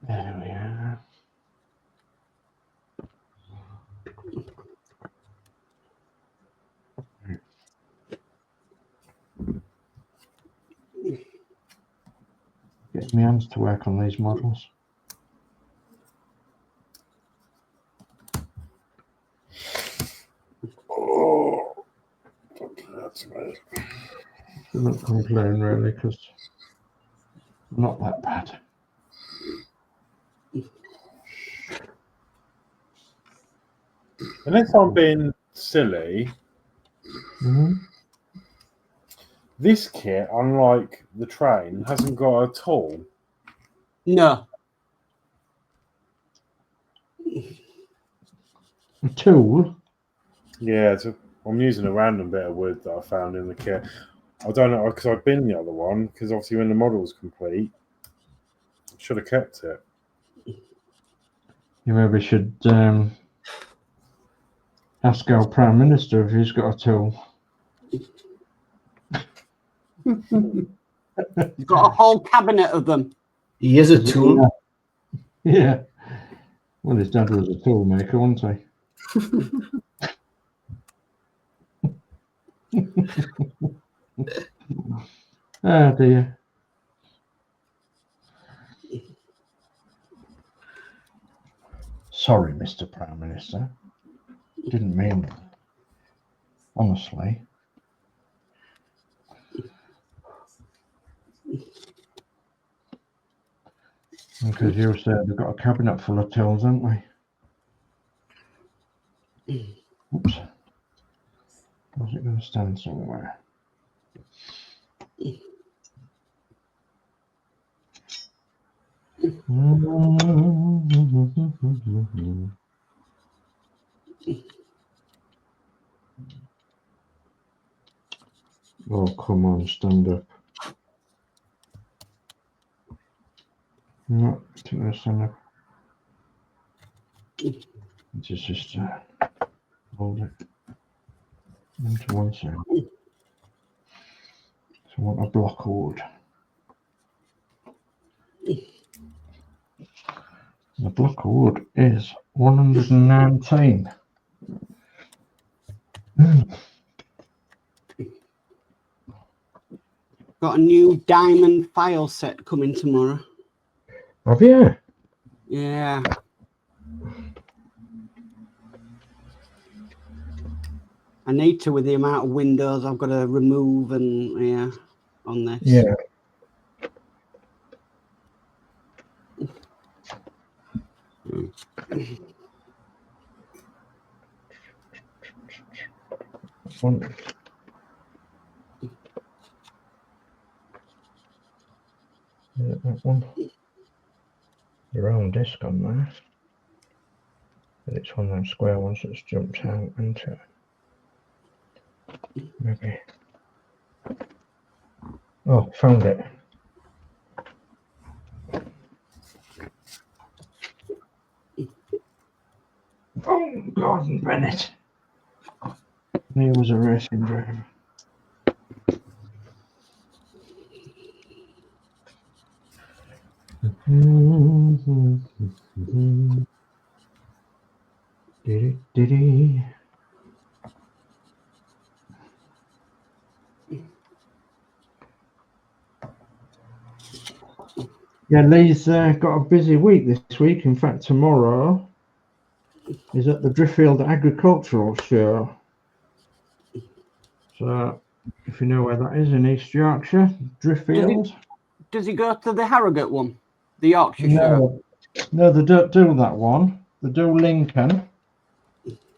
C: There we are. Get my hands to work on these models.
B: Oh, that's right.
C: Shouldn't complain really, because I'm not that bad.
B: Unless I'm being silly, this kit, unlike the train, hasn't got a tool.
D: No.
C: A tool?
B: Yeah, I'm using a random bit of wood that I found in the kit. I don't know, because I've been the other one, because obviously when the model's complete, I should have kept it.
C: You maybe should ask our Prime Minister if he's got a tool.
D: He's got a whole cabinet of them.
A: He is a tool.
C: Yeah. Well, his dad was a tool maker, wasn't he? Oh dear. Sorry, Mr. Prime Minister. Didn't mean that. Honestly. Because you said they've got a cabinet full of tools, haven't we? Oops. Was it going to stand somewhere? Oh, come on, stand up. No, to stand up. Just hold it into one side. So I want a block of wood. The block of wood is 119.
D: Got a new diamond file set coming tomorrow.
C: Have you?
D: Yeah. I need to with the amount of windows I've got to remove and yeah, on this.
C: Yeah. One. Yeah, that one. The round disc on there. But it's one of them square ones that's jumped out into it. Maybe. Oh, found it. Oh, Gordon Bennett. He was a racing driver. Diddy. Yeah, Lee's got a busy week this week. In fact, tomorrow is at the Driffield Agricultural Show. So, if you know where that is in East Yorkshire, Driffield.
D: Does he go to the Harrogate one? The Yorkshire Show?
C: No, they don't do that one. They do Lincoln.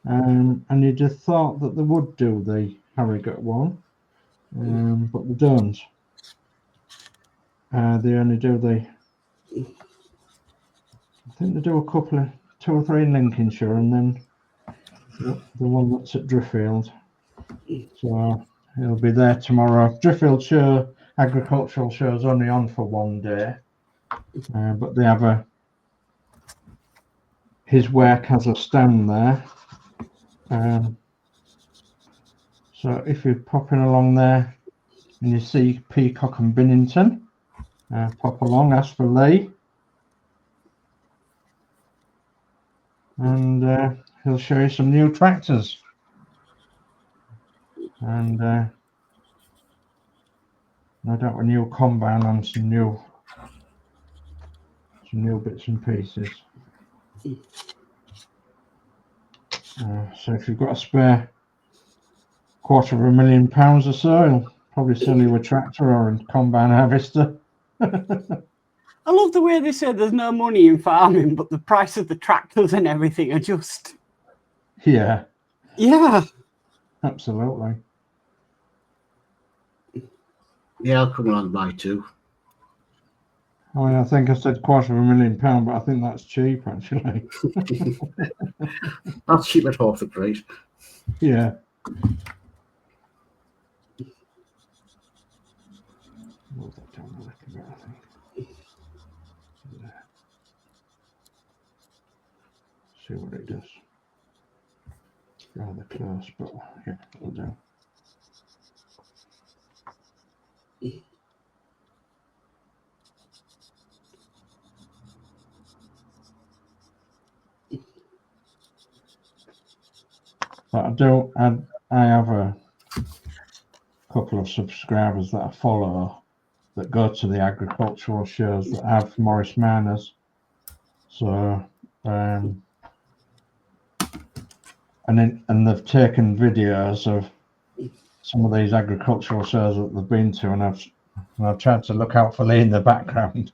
C: And you'd have thought that they would do the Harrogate one. But they don't. They only do the... I think they do a couple of 2 or 3 in Lincolnshire, and then the one that's at Driffield. So he'll be there tomorrow. Driffield Show, agricultural show, is only on for one day, but they have his work has a stand there. So if you're popping along there and you see Peacock and Binnington, pop along, ask for Lee. And he'll show you some new tractors and no doubt a new combine and some new bits and pieces. So if you've got a spare £250,000 or so, he'll probably sell you a tractor or a combine harvester.
D: I love the way they say there's no money in farming, but the price of the tractors and everything are just...
C: Yeah.
D: Yeah.
C: Absolutely.
A: Yeah, I'll come along and buy 2.
C: I mean, I think I said £250,000, but I think that's cheap, actually.
A: That's cheap at half the price.
C: Yeah. Move that down a little bit, I think. See what it does. Rather close, but yeah, it'll do. But I have a couple of subscribers that I follow that go to the agricultural shows that have Morris Miners. So and they've taken videos of some of these agricultural shows that they've been to, and I've tried to look out for Lee in the background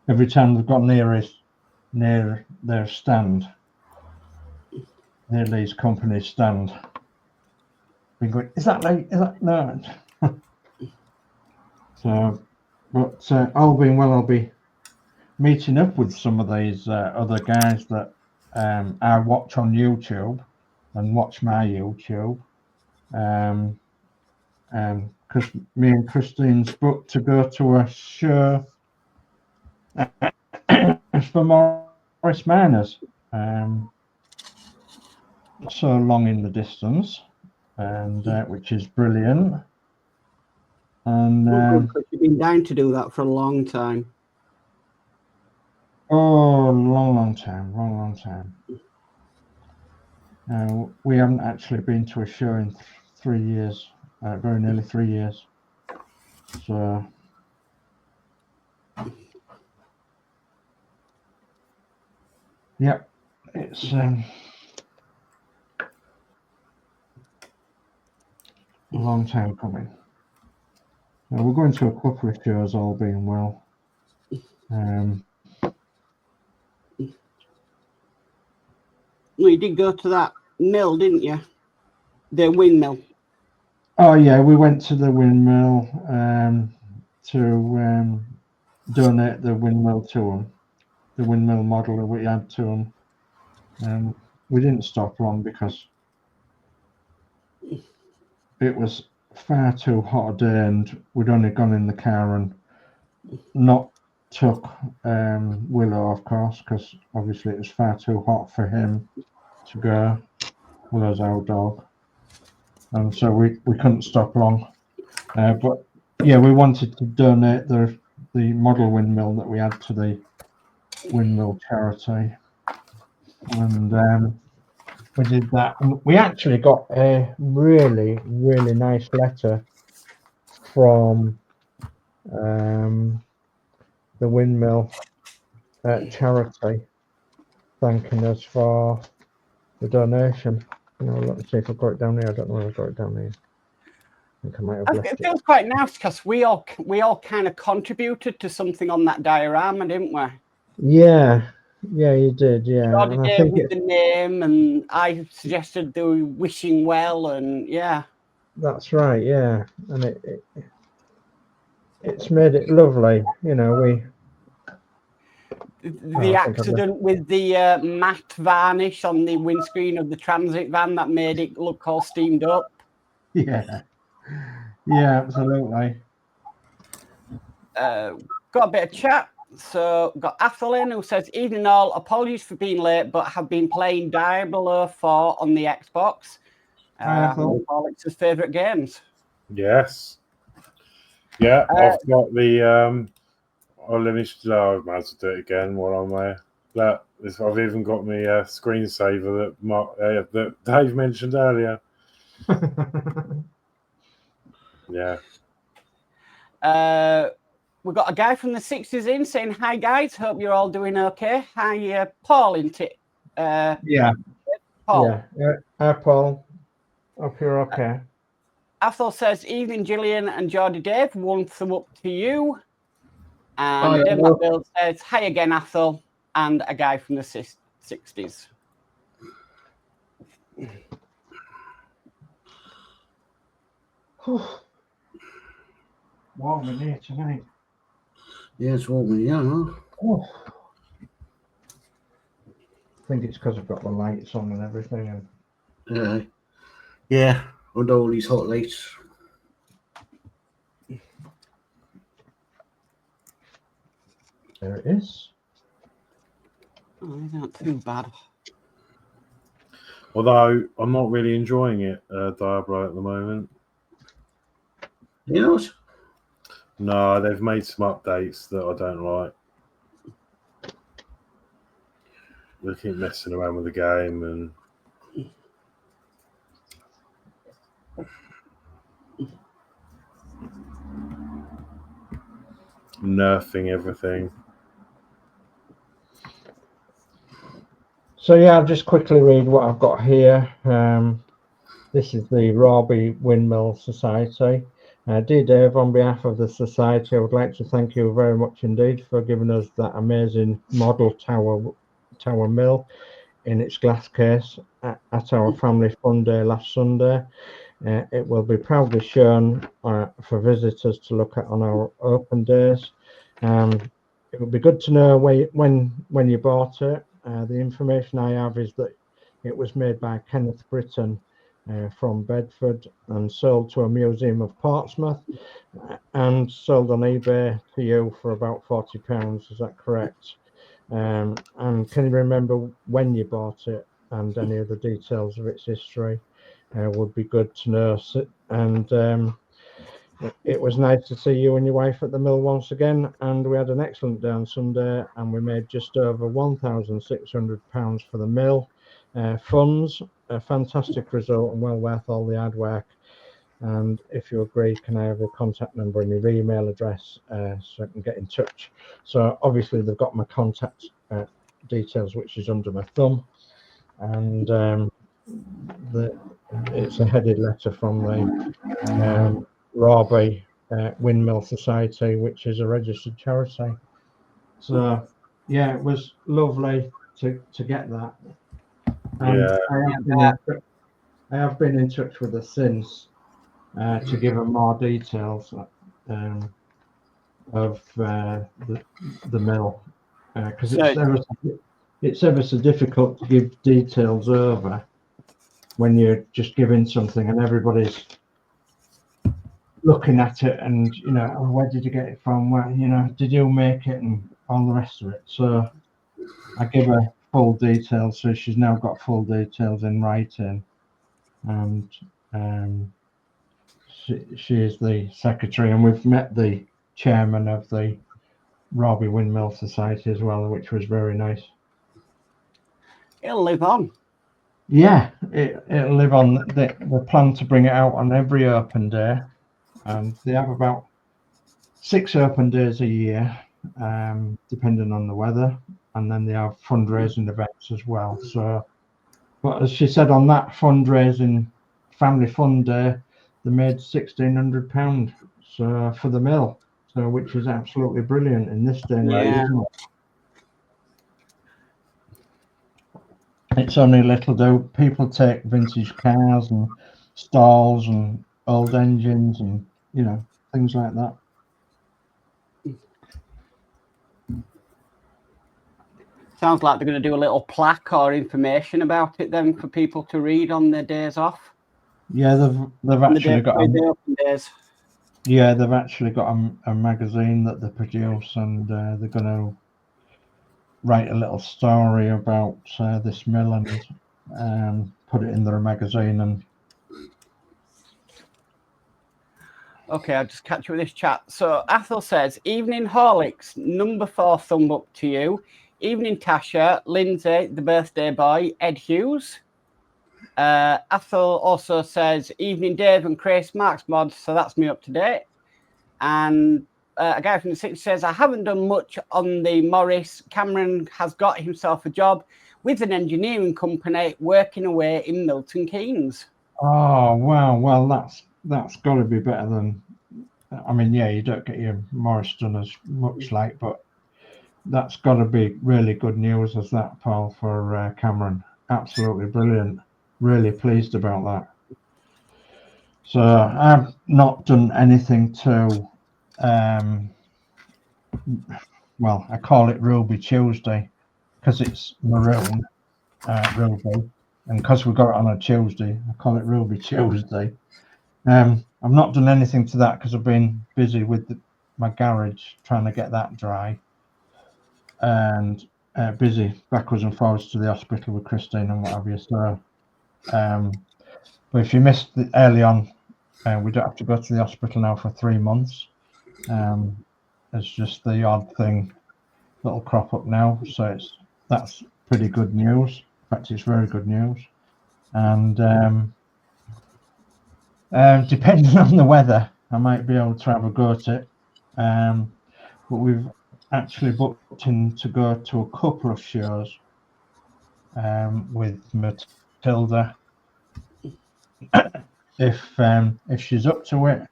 C: every time they've got near their stand, near Lee's company stand. Been going, is that Lee? Is that no? So, but all being well, I'll be meeting up with some of these other guys that I watch on YouTube and watch my YouTube. Because me and Christine's booked to go to a show for Morris Miners. So long in the distance, and which is brilliant. And
D: you've been down to do that for a long time.
C: Oh, long time. We haven't actually been to a show in 3 years, very nearly 3 years. So, yeah, it's a long time coming. We're going to a couple of shows, all being well.
D: Well, you did go to that mill, didn't you? The windmill.
C: Oh yeah, we went to the windmill to donate the windmill to them, the windmill model that we had to them. We didn't stop long because it was far too hot a day, and we'd only gone in the car and not took Willow, of course, because obviously it was far too hot for him to go. Willow's our dog, and so we couldn't stop long. But yeah, we wanted to donate the model windmill that we had to the windmill charity, and we did that. And we actually got a really, really nice letter from the windmill charity thanking us for the donation. Let me see if I've got it down here. I don't know if I've got it down here. I think I might have left
D: it. Feels quite nice because we all kind of contributed to something on that diorama, didn't we?
C: Yeah, you did. Yeah,
D: Geordie Dave with the name, and I suggested the wishing well, and yeah.
C: That's right. Yeah, and it's made it lovely.
D: The accident with the matte varnish on the windscreen of the transit van that made it look all steamed up.
C: Yeah, absolutely.
D: Got a bit of chat. So got Athelin who says, evening all, apologies for being late, but have been playing Diablo 4 on the Xbox. Horlixs' favourite games.
B: Yes. Yeah, I've got the I might as well do it again while I'm there. I've even got my screensaver that Dave mentioned earlier. Yeah.
D: We've got a guy from the 60s in saying, hi guys, hope you're all doing okay. Hi, Paul, isn't it?
C: Yeah.
D: Paul.
C: Yeah. Hi, Paul. Hope you're okay.
D: Athol says, evening, Gillian and Geordie Dave. One thumb up to you. And Danno Builds says, hi again, Athol, and a guy from the 60s.
C: Warm in here tonight.
A: Yeah, it's warm in here, huh?
C: Oh. I think it's because I've got the lights on and everything.
A: Yeah, under all these hot lights.
C: There it is.
D: Oh, it's not too bad.
B: Although I'm not really enjoying it, Diablo, at the moment.
A: You know what?
B: No, they've made some updates that I don't like. They keep messing around with the game and nerfing everything.
C: So yeah, I'll just quickly read what I've got here. This is the Robbie Windmill Society. Dear Dave, on behalf of the Society, I would like to thank you very much indeed for giving us that amazing model tower mill in its glass case at our family fun day last Sunday. It will be proudly shown for visitors to look at on our open days. It would be good to know when you bought it. The information I have is that it was made by Kenneth Britton from Bedford and sold to a museum of Portsmouth and sold on eBay to you for about £40. Is that correct? And can you remember when you bought it and any of the details of its history? Would be good to know. And it was nice to see you and your wife at the mill once again, and we had an excellent day on Sunday, and we made just over £1,600 for the mill funds. A fantastic result and well worth all the hard work. And if you agree, can I have your contact number and your email address so I can get in touch? So obviously they've got my contact details, which is under my thumb, and it's a headed letter from the Robbie Windmill Society, which is a registered charity. So yeah, it was lovely to get that. And
B: yeah.
C: I have been in touch with her since to give her more details of the mill, because it's ever so difficult to give details over when you're just giving something and everybody's looking at it and, you know, oh, where did you get it from? Where, you know, did you make it and all the rest of it? So I give her full details. So she's now got full details in writing. And she is the secretary, and we've met the chairman of the Robbie Windmill Society as well, which was very nice.
D: It'll live on.
C: Yeah, it'll live on. They plan to bring it out on every open day, and they have about 6 open days a year, depending on the weather, and then they have fundraising events as well. So, but as she said, on that fundraising family fun day, they made £1,600 so for the mill, so which is absolutely brilliant in this day and age, isn't it? It's only little do. People take vintage cars and stalls and old engines and, you know, things like that.
D: Sounds like they're going to do a little plaque or information about it then for people to read on their days off.
C: Yeah, they've actually got they've actually got a magazine that they produce, and they're going to write a little story about this mill and put it in their magazine. And
D: okay, I'll just catch you with this chat. So Athel says, evening Horlixs, number 4 thumb up to you. Evening Tasha, Lindsay, the birthday boy, Ed Hughes. Athel also says, evening Dave and Chris, Mark's Modz, so that's me up to date. And a guy from the city says, I haven't done much on the Morris. Cameron has got himself a job with an engineering company working away in Milton Keynes.
C: Oh, wow. Well, that's got to be better than, I mean, yeah, you don't get your Morris done as much like, but that's got to be really good news as that, Paul, for Cameron. Absolutely brilliant. Really pleased about that. So I've not done anything to, well, I call it Ruby Tuesday because it's maroon, Ruby, and because we got it on a Tuesday, I call it Ruby Tuesday. I've not done anything to that because I've been busy with my garage trying to get that dry, and busy backwards and forwards to the hospital with Christine and what have you. So, but if you missed early on, we don't have to go to the hospital now for 3 months. It's just the odd thing that'll crop up now. So that's pretty good news. In fact, it's very good news. And depending on the weather, I might be able to have a go at it. But we've actually booked in to go to a couple of shows with Matilda. If she's up to it,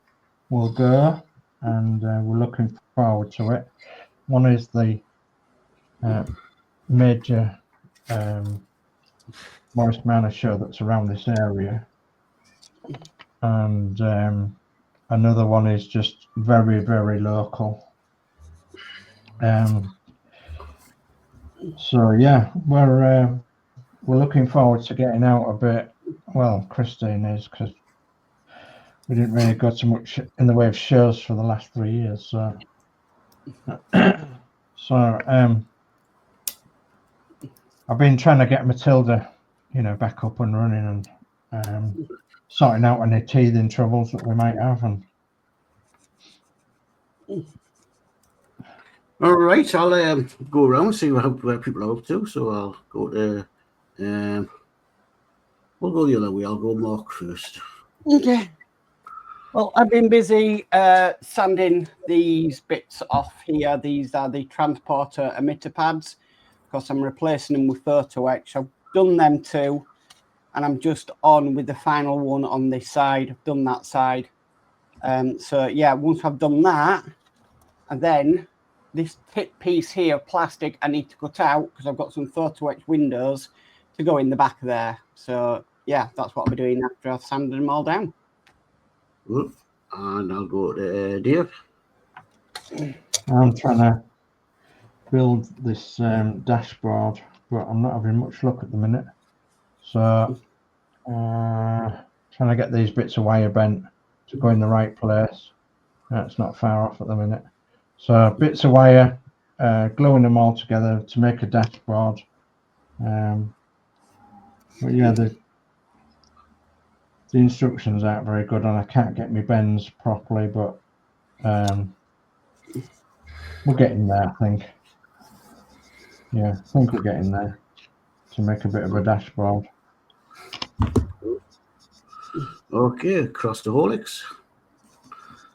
C: we'll go, and we're looking forward to it. One is the major Morris Manor show that's around this area, and another one is just very, very local. So yeah, we're looking forward to getting out a bit. Well, Christine is, because we didn't really go to much in the way of shows for the last 3 years. So, I've been trying to get Matilda, you know, back up and running, and sorting out any teething troubles that we might have. And
A: all right, I'll go around and see where people are up to. So I'll go to we'll go the other way. I'll go Mark first.
D: Okay. Well, I've been busy sanding these bits off here. These are the transporter emitter pads, because I'm replacing them with photo etch. I've done them too, and I'm just on with the final one on this side. I've done that side. So yeah, once I've done that, and then this tip piece here of plastic I need to cut out because I've got some photo etch windows to go in the back there. So yeah, that's what I'll be doing after I've sanded them all down.
A: Good. And I'll go to Dave.
C: I'm trying to build this dashboard, but I'm not having much luck at the minute. So trying to get these bits of wire bent to go in the right place. That's not far off at the minute. So bits of wire, gluing them all together to make a dashboard. But yeah, the instructions aren't very good, and I can't get my bends properly, but we're getting there, I think. Yeah, I think we're getting there to make a bit of a dashboard.
A: Okay, across the Horlixs.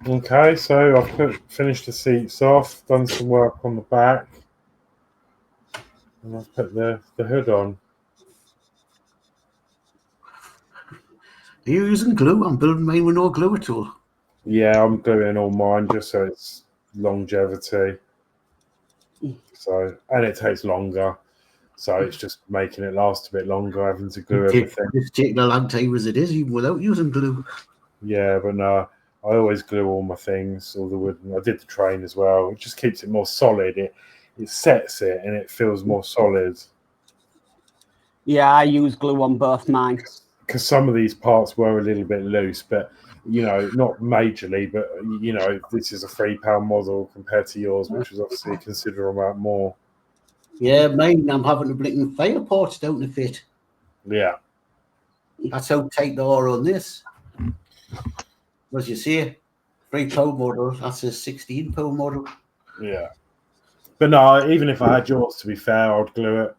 B: Okay, so I've finished the seats off, done some work on the back, and I've put the hood on.
A: Are you using glue? I'm building mine with no glue at all.
B: Yeah, I'm gluing all mine just so it's longevity. So, and it takes longer, so it's just making it last a bit longer, having to glue everything.
A: It's taking a long time as it is, even without using glue.
B: Yeah, but no, I always glue all my things, all the wood. I did the train as well. It just keeps it more solid. It sets it and it feels more solid.
D: Yeah, I use glue on both mine.
B: Because some of these parts were a little bit loose, but you know, not majorly. But you know, this is a £3 model compared to yours, which was obviously a considerable amount more.
A: Yeah, mine, I'm having to blinking fire parts down to fit.
B: Yeah.
A: That's how tight they are on this. As you see, £3 model, that's a £16 model.
B: Yeah. But no, even if I had yours, to be fair, I'd glue it.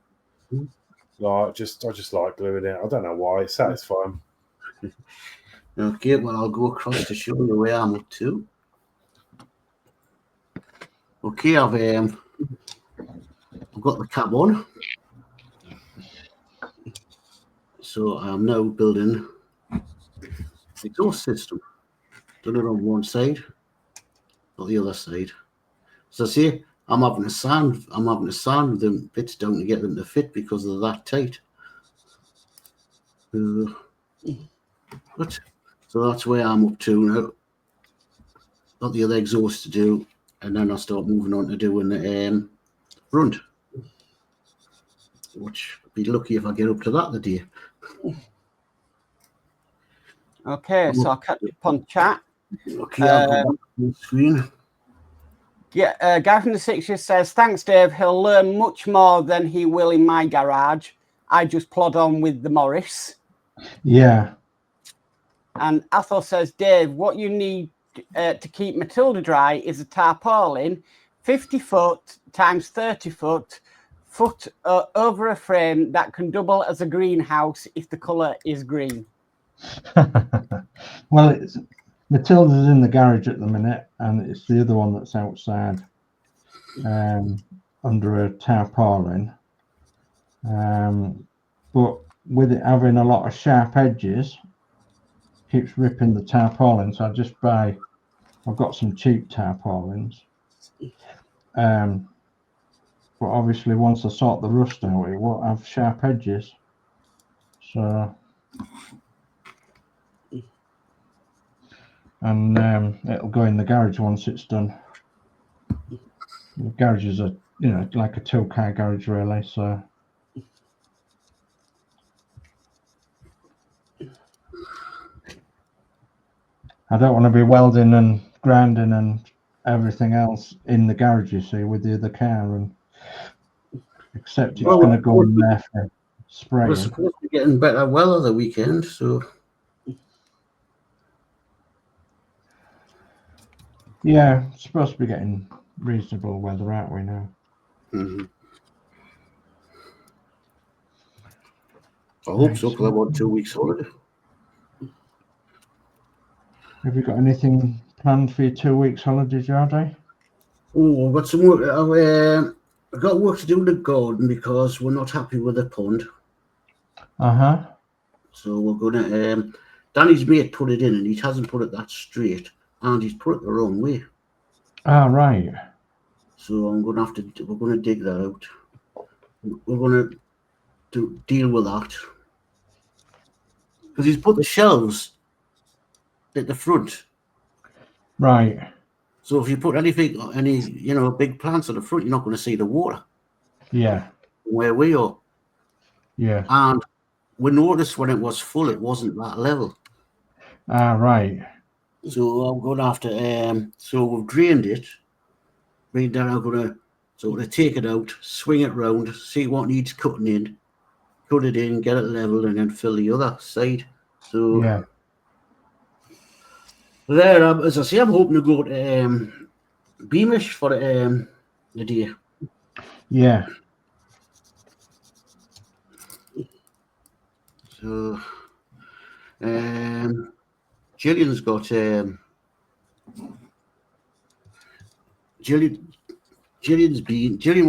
B: Like, I just like gluing it. I don't know why. It's satisfying.
A: Okay, well, I'll go across to show you where I'm up to. Okay, I've got the cab on. So I'm now building the exhaust system. Done it on one side, or the other side. So see, I'm having to sand them bits down to get them to fit because they're that tight. But so that's where I'm up to now. Got the other exhaust to do, and then I'll start moving on to doing the front. Which I'll be lucky if I get up to that the day.
D: Okay, so I'll catch up on chat.
A: Okay, I'll go back to the screen.
D: Yeah, Guy from the 60s says, thanks, Dave. He'll learn much more than he will in my garage. I just plod on with the Morris.
C: Yeah.
D: And Athol says, Dave, what you need to keep Matilda dry is a tarpaulin, 50 foot times 30 foot over a frame that can double as a greenhouse if the colour is green.
C: Well, Matilda's in the garage at the minute, and it's the other one that's outside under a tarpaulin. But with it having a lot of sharp edges, keeps ripping the tarpaulin. So I've got some cheap tarpaulins. But obviously, once I sort the rust out, it won't have sharp edges. So. And it'll go in the garage once it's done. The garage is like a 2-car garage really, so I don't want to be welding and grinding and everything else in the garage, you see, with the other car, and except it's going to go in there for spraying.
A: We're supposed to be getting better weather the weekend, so
C: yeah, it's supposed to be getting reasonable weather, aren't we now?
A: I hope so, because I want 2 weeks holiday.
C: Have you got anything planned for your 2 weeks holiday, Geordie?
A: Oh, I've got some work. I've got work to do in the garden because we're not happy with the pond. So we're gonna. Danny's mate put it in, and he hasn't put it that straight, and he's put it the wrong way.
C: Ah, right.
A: So I'm gonna have to. We're gonna dig that out. We're gonna deal with that because he's put the shelves at the front.
C: Right.
A: So if you put any big plants at the front, you're not going to see the water.
C: Yeah.
A: Where we are.
C: Yeah.
A: And we noticed when it was full, it wasn't that level.
C: Ah, right.
A: So I'm going after. So we've drained it. Right then I'm going to sort of take it out, swing it round, see what needs cutting in, cut it in, get it level, and then fill the other side. So
C: Yeah.
A: there, as I say, I'm hoping to go to Beamish for the day.
C: Yeah.
A: So Gillian's got Gillian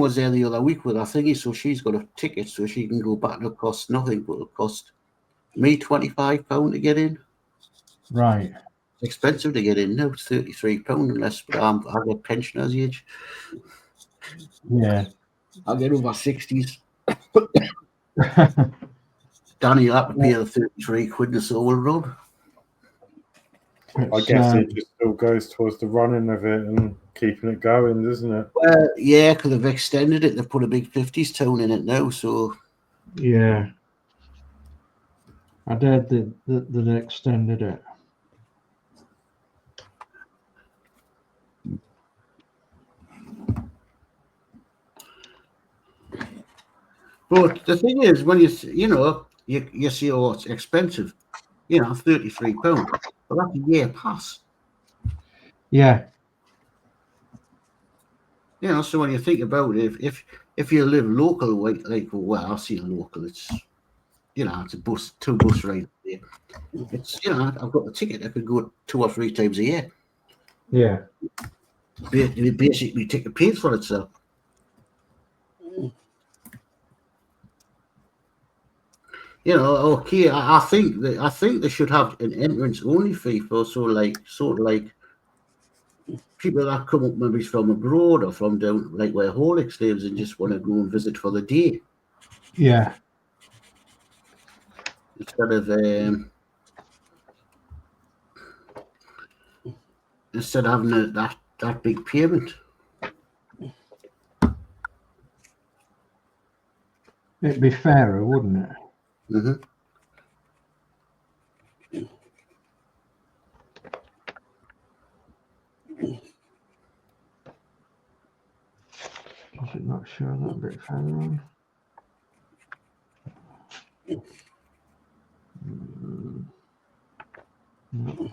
A: was there the other week with her thingy, so she's got a ticket so she can go back. It'll cost nothing, but it'll cost me £25 to get in.
C: Right.
A: It's expensive to get in now. It's £33 unless I've got pensioners' age.
C: Yeah.
A: I'll get over 60s. Danny, you'll have to pay the 33 quid the soul run.
B: I guess it just still goes towards the running of it and keeping it going, doesn't it?
A: Well, yeah, because they've extended it. They've put a big 50s tone in it now, so...
C: Yeah. I did that they extended it.
A: But the thing is, when you see, oh, it's expensive, £33. But that's a year pass.
C: Yeah.
A: So when you think about it, if you live local, well, I see local, it's, it's a bus, 2 bus rides there. It's, I've got the ticket. I could go 2 or 3 times a year.
C: Yeah.
A: It basically ticket pays for itself. Okay, I think they should have an entrance only fee for sort of like people that come up maybe from abroad or from down like where Horlixs lives and just want to go and visit for the day.
C: Yeah.
A: Instead of having that big payment.
C: It'd be fairer, wouldn't it?
A: Mm-hmm.
C: Does it not show that bit further on? No.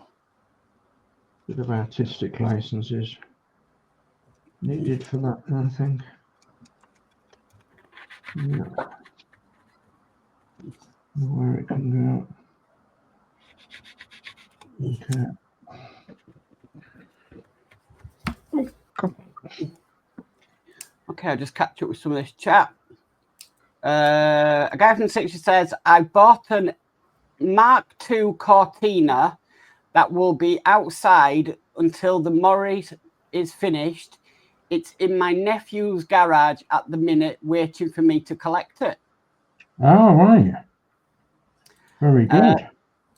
C: Bit of artistic licenses needed for that, I think. Yeah. Where it can go. Okay.
D: Okay, I'll just catch up with some of this chat. A guy from 60 says, I bought an Mark II Cortina that will be outside until the Morris is finished. It's in my nephew's garage at the minute, waiting for me to collect it.
C: Oh, right. Very good.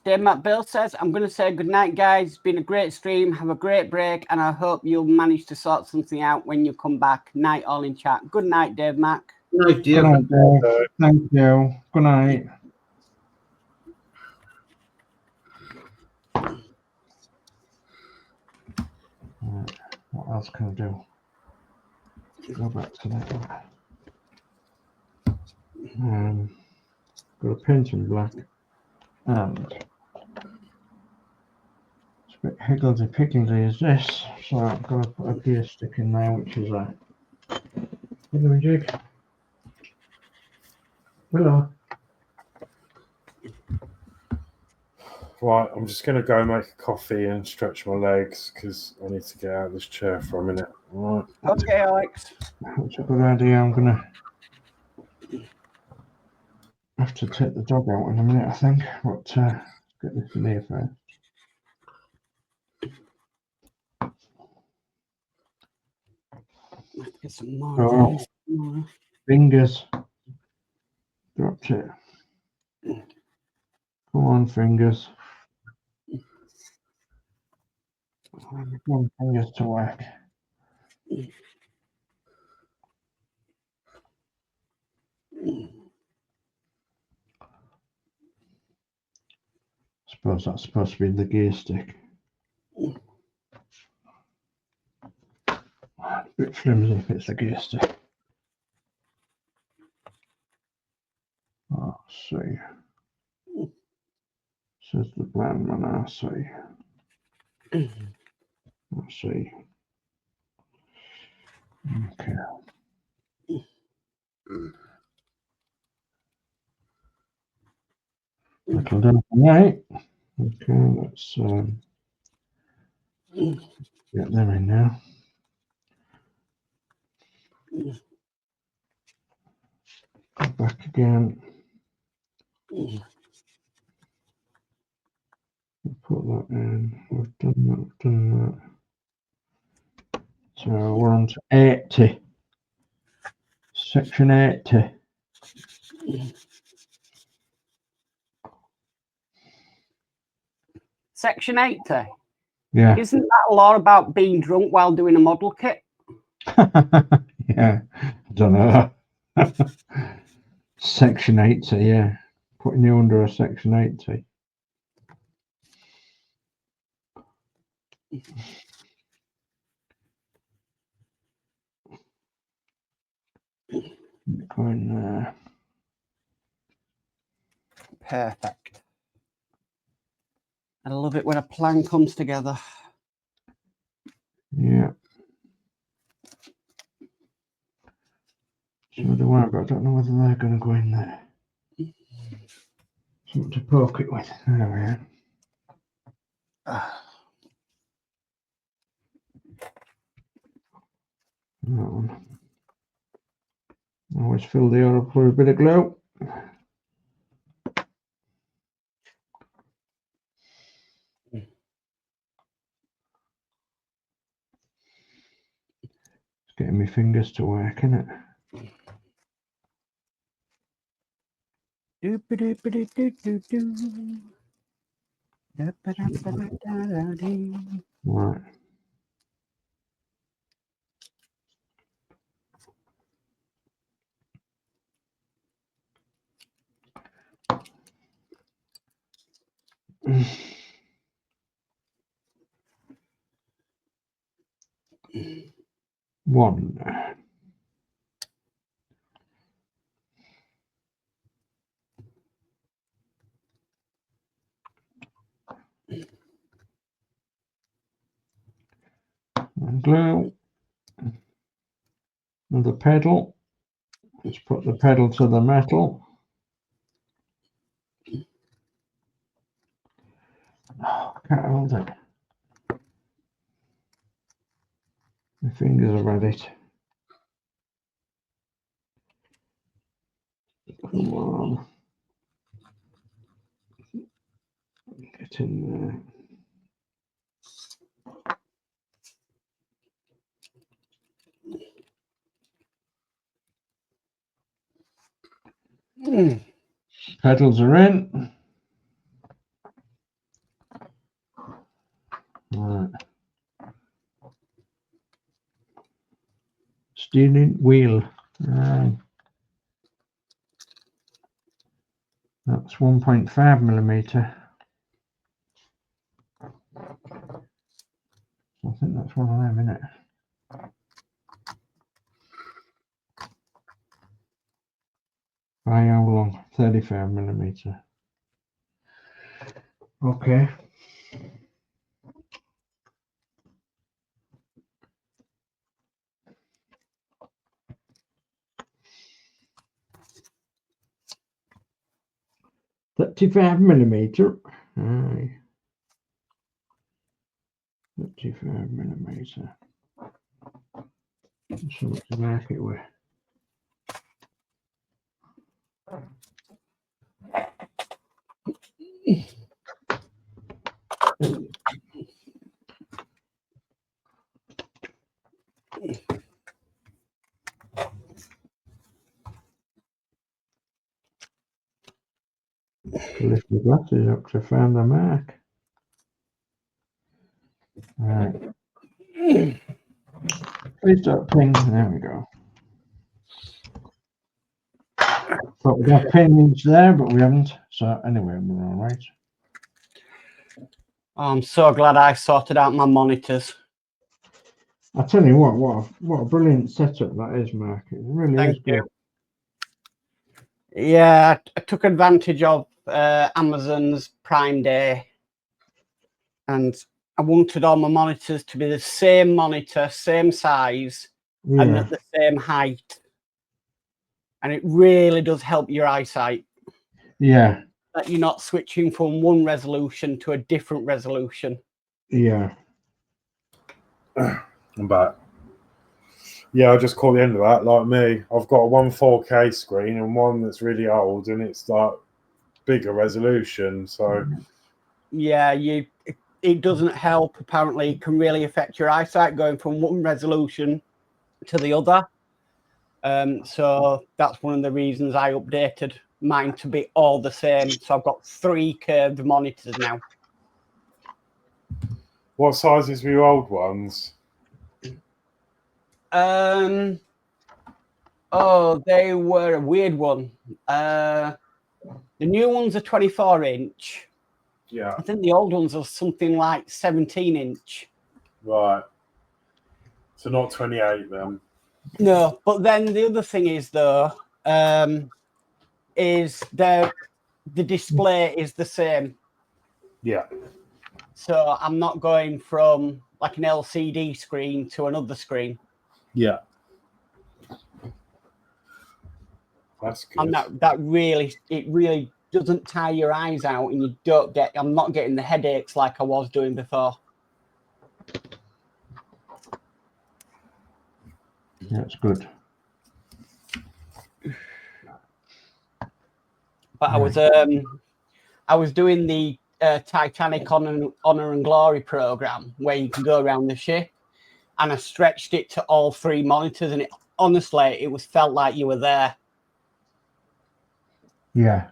D: Dave Bill says, I'm going to say good night, guys. It's been a great stream. Have a great break, and I hope you'll manage to sort something out when you come back. Night, all in chat. Good night, Dave Mac.
A: Good night, Dave.
C: Good night, Dave. Thank you. Good night. Right. What else can I do? Go back to that one. Got a paint in black. And it's a bit higgledy-piggledy is this, so I'm going to put a gear stick in there, which is a jig. Hello.
B: Right, I'm just going to go make a coffee and stretch my legs because I need to get out of this chair for a minute. All right.
D: Okay, Alex.
C: That's a good idea. I'm going to have to take the dog out in a minute, I think. But get this in here first.
D: Let's get some more.
C: Oh, fingers. Dropped it. Come on, fingers. Come on, fingers to work. Suppose that's supposed to be the gear stick. A bit flimsy if it's against it. Oh, see. Says the blind man, I see. I see. Okay. That'll do for me. Okay, let's get them in now. Go back again. Put that in. We've done that. We've done that. So we're on to 80. Section 80.
D: Section 80.
C: Yeah.
D: Isn't that a lot about being drunk while doing a model kit?
C: Yeah. I don't know. Section 80, yeah. Putting you under a section 80. Going there.
D: Perfect. I love it when a plan comes together.
C: Yeah. So do I, but I don't know whether they're going to go in there. Something to poke it with. There we are. That one. Always fill the oil up with a bit of glue. It's getting my fingers to work, isn't it? Right. One. And glue. Another pedal. Let's put the pedal to the metal. Oh, can't hold it. My fingers have had it. Come on. Get in there. Pedals are in. Right. Steering wheel. That's 1.5 millimeter. I think that's one of them, isn't it? By how long? 35 millimeter. Okay. $35 millimeter. Aye. 35 millimeter. So much to mark it with. Lift the glasses up to find the mark. Right. Please don't ping. There we go. Thought we'd have pingings there, but we haven't. So anyway, we're all right.
D: Oh, I'm so glad I sorted out my monitors.
C: I tell you what a brilliant setup that is, Mark. It really is
D: Thank
C: good.
D: you. Yeah, I took advantage of Amazon's Prime Day, and I wanted all my monitors to be the same monitor, same size, and
C: Yeah,
D: at the same height. And it really does help your eyesight.
C: yeah,
D: That you're not switching from one resolution to a different resolution.
C: yeah.
B: I'm back. Yeah, I just caught the end of that. Like me, I've got one 4K screen and one that's really old, and it's like bigger resolution. So
D: yeah, it doesn't help. Apparently, it can really affect your eyesight going from one resolution to the other. So that's one of the reasons I updated mine to be all the same. So I've got 3 curved monitors now.
B: what sizes were your old ones?
D: Oh, they were a weird one. The new ones are 24-inch.
B: Yeah.
D: I think the old ones are something like 17-inch.
B: Right. So not 28 then.
D: No, but then the other thing is though, is the display is the same.
B: Yeah.
D: So I'm not going from like an LCD screen to another screen.
B: Yeah. That's good.
D: And that really doesn't tire your eyes out, and I'm not getting the headaches like I was doing before.
C: That's good.
D: But I was doing the Titanic Honor and Glory program where you can go around the ship, and I stretched it to all 3 monitors, and it felt like you were there.
C: Yeah.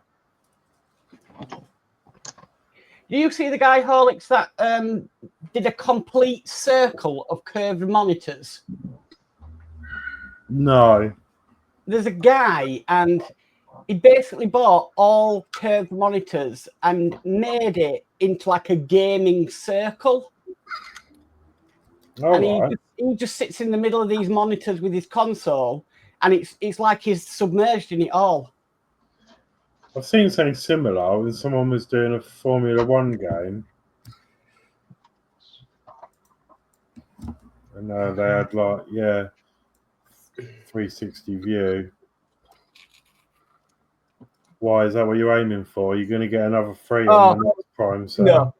D: Do you see the guy Horlixs that did a complete circle of curved monitors?
B: No.
D: There's a guy, and he basically bought all curved monitors and made it into like a gaming circle.
B: All
D: and
B: right.
D: he just sits in the middle of these monitors with his console, and it's like he's submerged in it all.
B: I've seen something similar when someone was doing a Formula 1 game. And they had 360 view. Why is that what you're aiming for? You're going to get another 3 on the next Prime sale?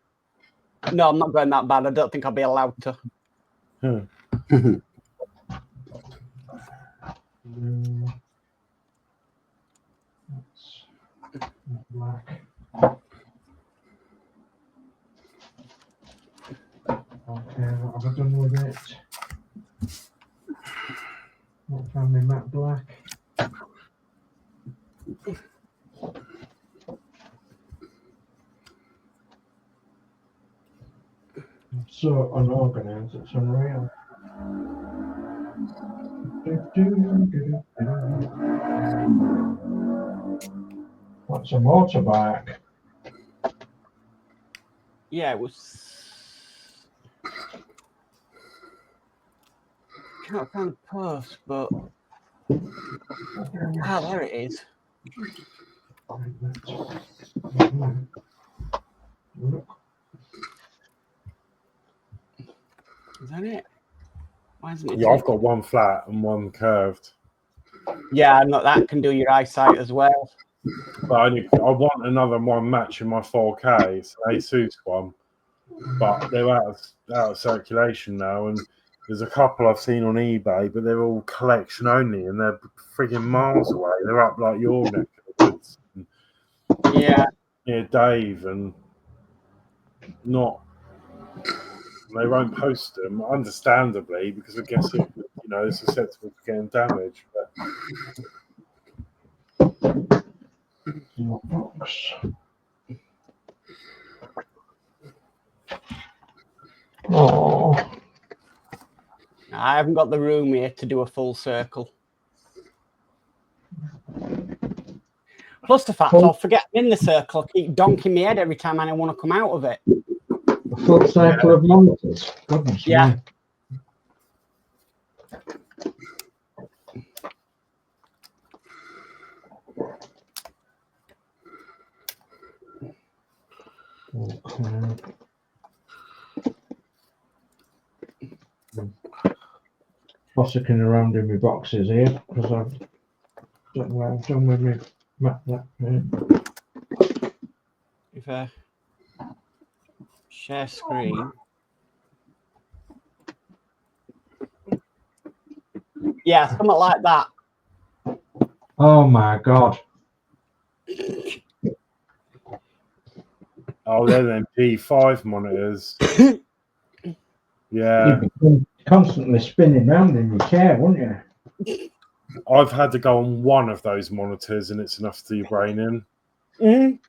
D: No, I'm not going that bad. I don't think I'll be allowed to.
C: Black. Okay, what have I done with it? Not found my matte black. I'm so unorganized, it's unreal. What's a motorbike?
D: Yeah, it was. Can't find the post, but there it is.
C: Look.
D: Is that it? Why isn't it?
B: Yeah, I've got one flat and one curved.
D: Yeah, no, that can do your eyesight as well.
B: But I want another one matching my 4K. It's an Asus one, but they're out of circulation now. And there's a couple I've seen on eBay, but they're all collection only, and they're frigging miles away. They're up like your neck of the woods.
D: Yeah,
B: Dave, and not. They won't post them, understandably, because I guess it's susceptible to getting damaged. But
C: Box. Oh,
D: I haven't got the room here to do a full circle. Plus the fact I'll forget I'm in the circle. I keep donking my head every time I want to come out of it.
C: A full cycle of monitors. Goodness
D: Yeah.
C: me. Okay. Bossicking around in my boxes here because I've don't know what I've done with me map that.
D: If I share screen. Yeah, something like that.
C: Oh my god.
B: Oh, they're them P5 monitors. Yeah,
C: You'd be constantly spinning round in your chair, wouldn't you?
B: I've had to go on one of those monitors, and it's enough to do your brain in.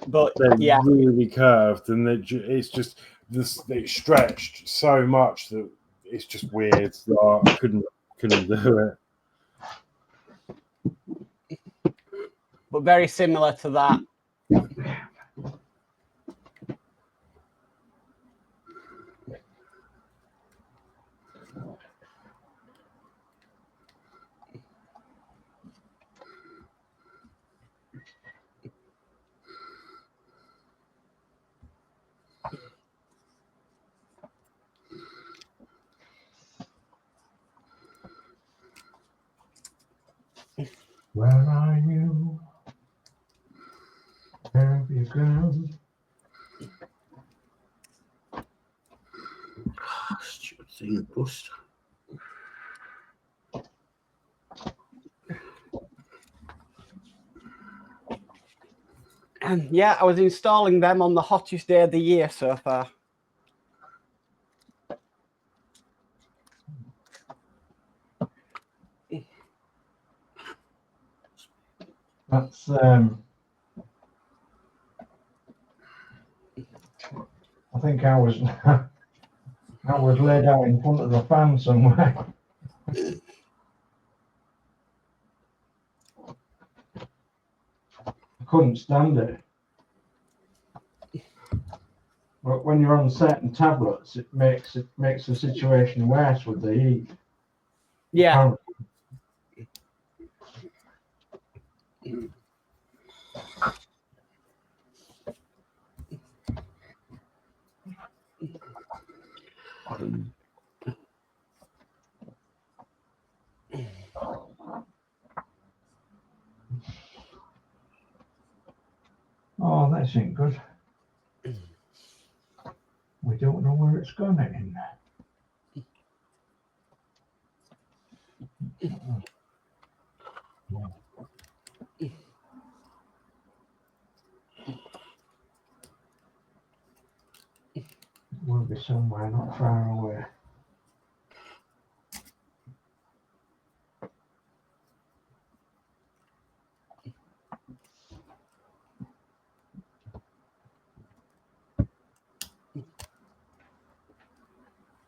D: But
B: They're
D: yeah,
B: really curved, and it's just it's stretched so much that it's just weird. Like, I couldn't do it.
D: but very similar to that.
C: Where are you? Where have you gone?
A: Stupid thing, bust.
D: Yeah, I was installing them on the hottest day of the year so far.
C: That's I think I was I was laid out in front of the fan somewhere. I couldn't stand it. But when you're on certain tablets, it makes the situation worse with the heat.
D: Yeah.
C: Oh, that ain't good. We don't know where it's gone in. It will be somewhere not far away.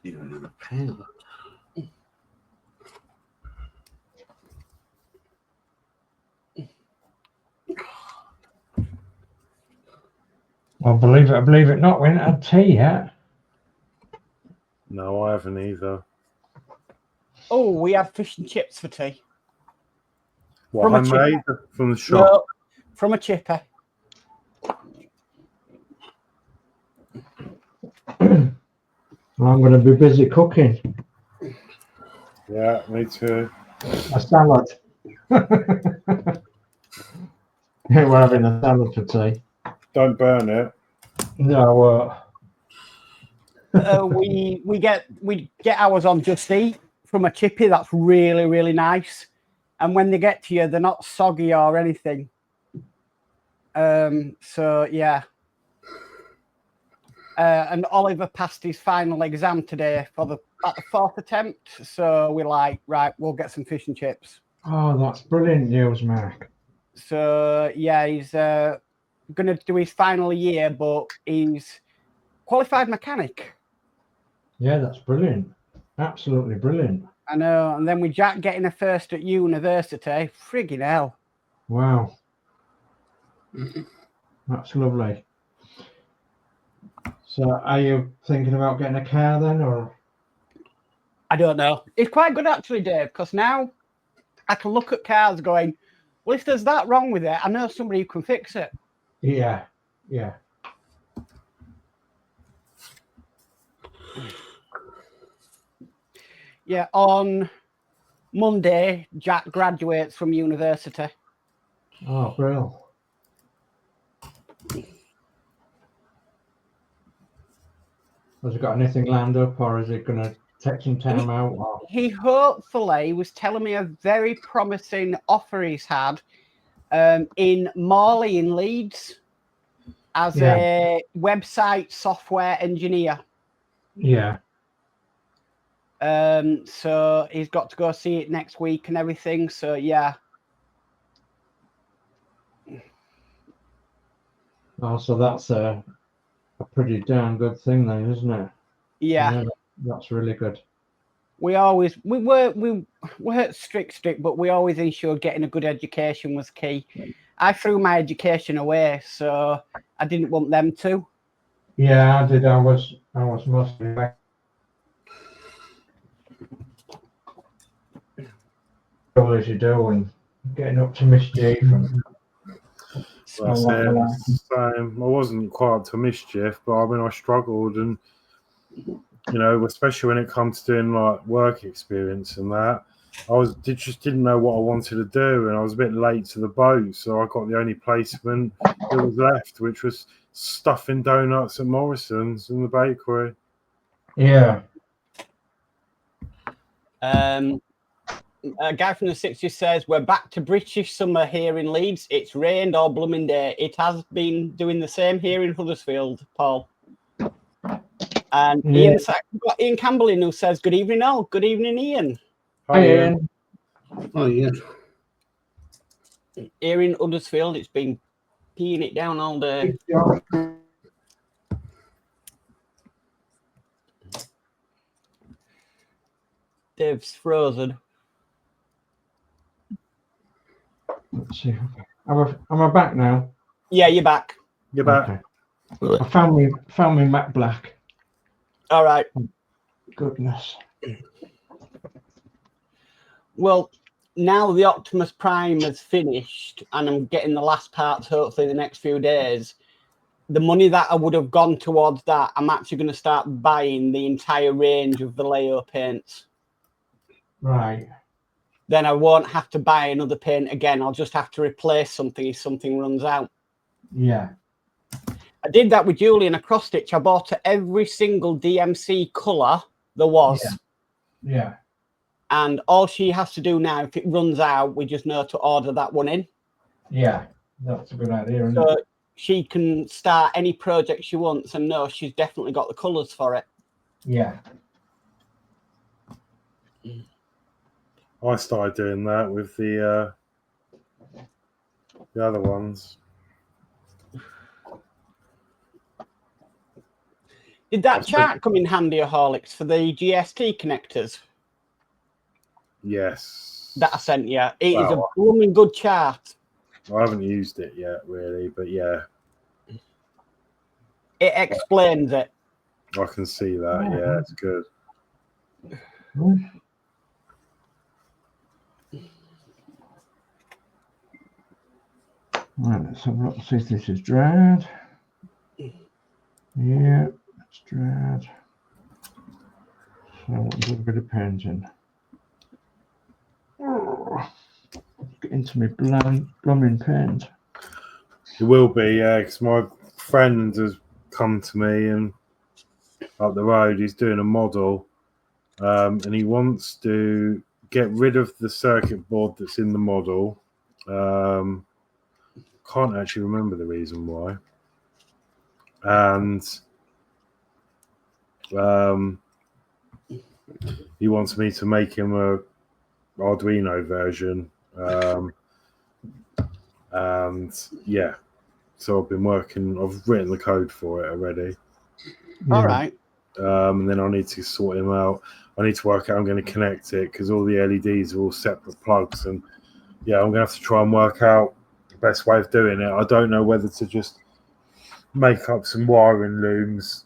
A: You're in a pail.
C: Well, believe it or believe it not, we haven't had tea yet.
B: No, I haven't either.
D: Oh, we had fish and chips for tea.
B: What,
D: From a
B: homemade from the shop?
D: No, from a chipper.
C: Well, I'm going to be busy cooking
B: Yeah, me too.
C: a salad. Yeah, we're having a salad for tea.
B: Don't burn it.
C: No,
D: We get ours on Just Eat from a chippy. That's really, really nice. And when they get to you, they're not soggy or anything. So yeah. And Oliver passed his final exam today at the fourth attempt. So we're like, right, we'll get some fish and chips.
C: oh, that's brilliant news, Mark.
D: So yeah, he's going to do his final year, but he's qualified mechanic.
C: Yeah, that's brilliant. Absolutely brilliant.
D: I know. And then with Jack getting a first at university, friggin' hell.
C: Wow. That's lovely. So are you thinking about getting a car then, or?
D: I don't know. It's quite good actually, Dave, because now I can look at cars going, well, if there's that wrong with it, I know somebody who can fix it.
C: Yeah, yeah.
D: Yeah, on Monday, Jack graduates from university.
C: Oh, brilliant. Has he got anything lined up, or is it going to take some time out? Or?
D: He hopefully was telling me a very promising offer he's had in Morley in Leeds as a website software engineer.
C: Yeah.
D: So he's got to go see it next week and everything. So yeah.
C: Oh, so that's a pretty damn good thing then, isn't it?
D: Yeah.
C: That's really good.
D: We weren't strict, but we always ensured getting a good education was key. I threw my education away, so I didn't want them to.
C: Yeah, I did. I was mostly back. As you do, and getting up to mischief. And
B: I wasn't quite up to mischief, but I mean, I struggled, and you know, especially when it comes to doing like work experience and that, just didn't know what I wanted to do, and I was a bit late to the boat, so I got the only placement that was left, which was stuffing donuts at Morrison's in the bakery.
C: Yeah.
D: A guy from the 60s says, we're back to British summer here in Leeds. It's rained all blooming day. It has been doing the same here in Huddersfield, Paul. And Ian Campbell in who says, good evening, all. Good evening, Ian.
C: Hi, Ian.
A: Oh, yeah.
D: Here in Huddersfield, it's been peeing it down all day. Dave's frozen.
C: Let's see. Am I back now?
D: Yeah, you're back.
B: You're back.
C: Okay. I found me Matt Black.
D: All right.
C: Goodness.
D: Well, now the Optimus Prime has finished, and I'm getting the last parts hopefully the next few days. The money that I would have gone towards that, I'm actually going to start buying the entire range of Vallejo paints.
C: Right.
D: Then I won't have to buy another paint again. I'll just have to replace something if something runs out.
C: Yeah.
D: I did that with Julian across stitch. I bought every single DMC colour there was.
C: Yeah.
D: And all she has to do now, if it runs out, we just know to order that one in.
C: Yeah, that's a good idea, isn't
D: so
C: it?
D: She can start any project she wants and know she's definitely got the colours for it.
C: Yeah.
B: I started doing that with the other ones.
D: Did that chart come in handy at Horlixs for the GST connectors?
B: Yes.
D: That I sent you. It is a blooming good chart.
B: I haven't used it yet, really, but yeah.
D: It explains it.
B: I can see that. Yeah, it's good.
C: Right, let's have a look, see if this is dried. Yeah, it's dried. So a little bit of painting. Get into my blooming paint.
B: It will be, yeah, because my friend has come to me and up the road, he's doing a model, and he wants to get rid of the circuit board that's in the model. Can't actually remember the reason why. And he wants me to make him a Arduino version. And yeah, so I've been working, I've written the code for it already.
D: All right.
B: And then I need to sort him out. I need to work out, I'm going to connect it because all the LEDs are all separate plugs. And yeah, I'm going to have to try and work out the best way of doing it. I don't know whether to just make up some wiring looms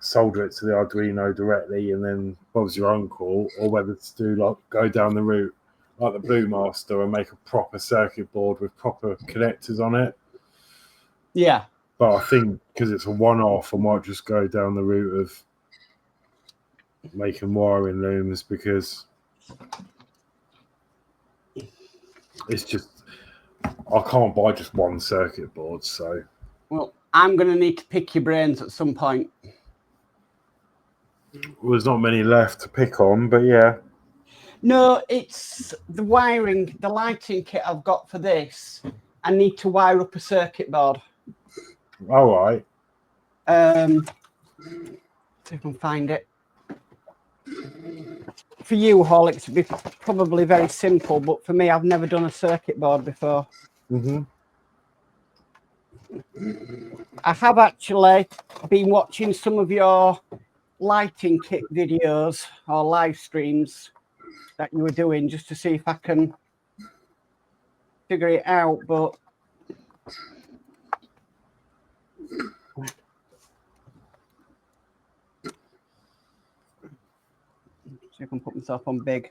B: solder it to the Arduino directly and then Bob's your uncle, or whether to do like go down the route like the Blue Master and make a proper circuit board with proper connectors on it.
D: Yeah.
B: But I think because it's a one-off, I might just go down the route of making wiring looms, because it's just I can't buy just one circuit board. So,
D: well, I'm going to need to pick your brains at some point.
B: There's not many left to pick on, but yeah.
D: No, it's the wiring, the lighting kit I've got for this. I need to wire up a circuit board.
B: All right.
D: See if I can find it. For you, Horlixs, it'd be probably very simple, but for me, I've never done a circuit board before.
B: Mm-hmm.
D: I have actually been watching some of your lighting kit videos or live streams that you were doing just to see if I can figure it out, but so I can put myself on big.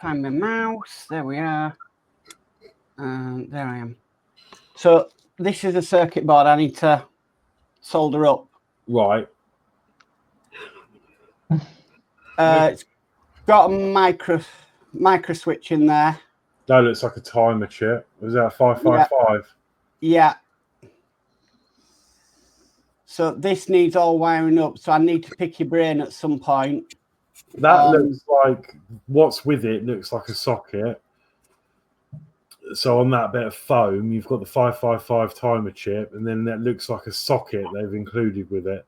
D: Find my mouse. There we are. There I am. So this is a circuit board I need to solder up.
B: Right.
D: It's got a micro switch in there.
B: That looks like a timer chip. Was that 555?
D: Yeah. So this needs all wiring up. So I need to pick your brain at some point.
B: That looks like what's with it looks like a socket. So on that bit of foam, you've got the 555 timer chip, and then that looks like a socket they've included with it.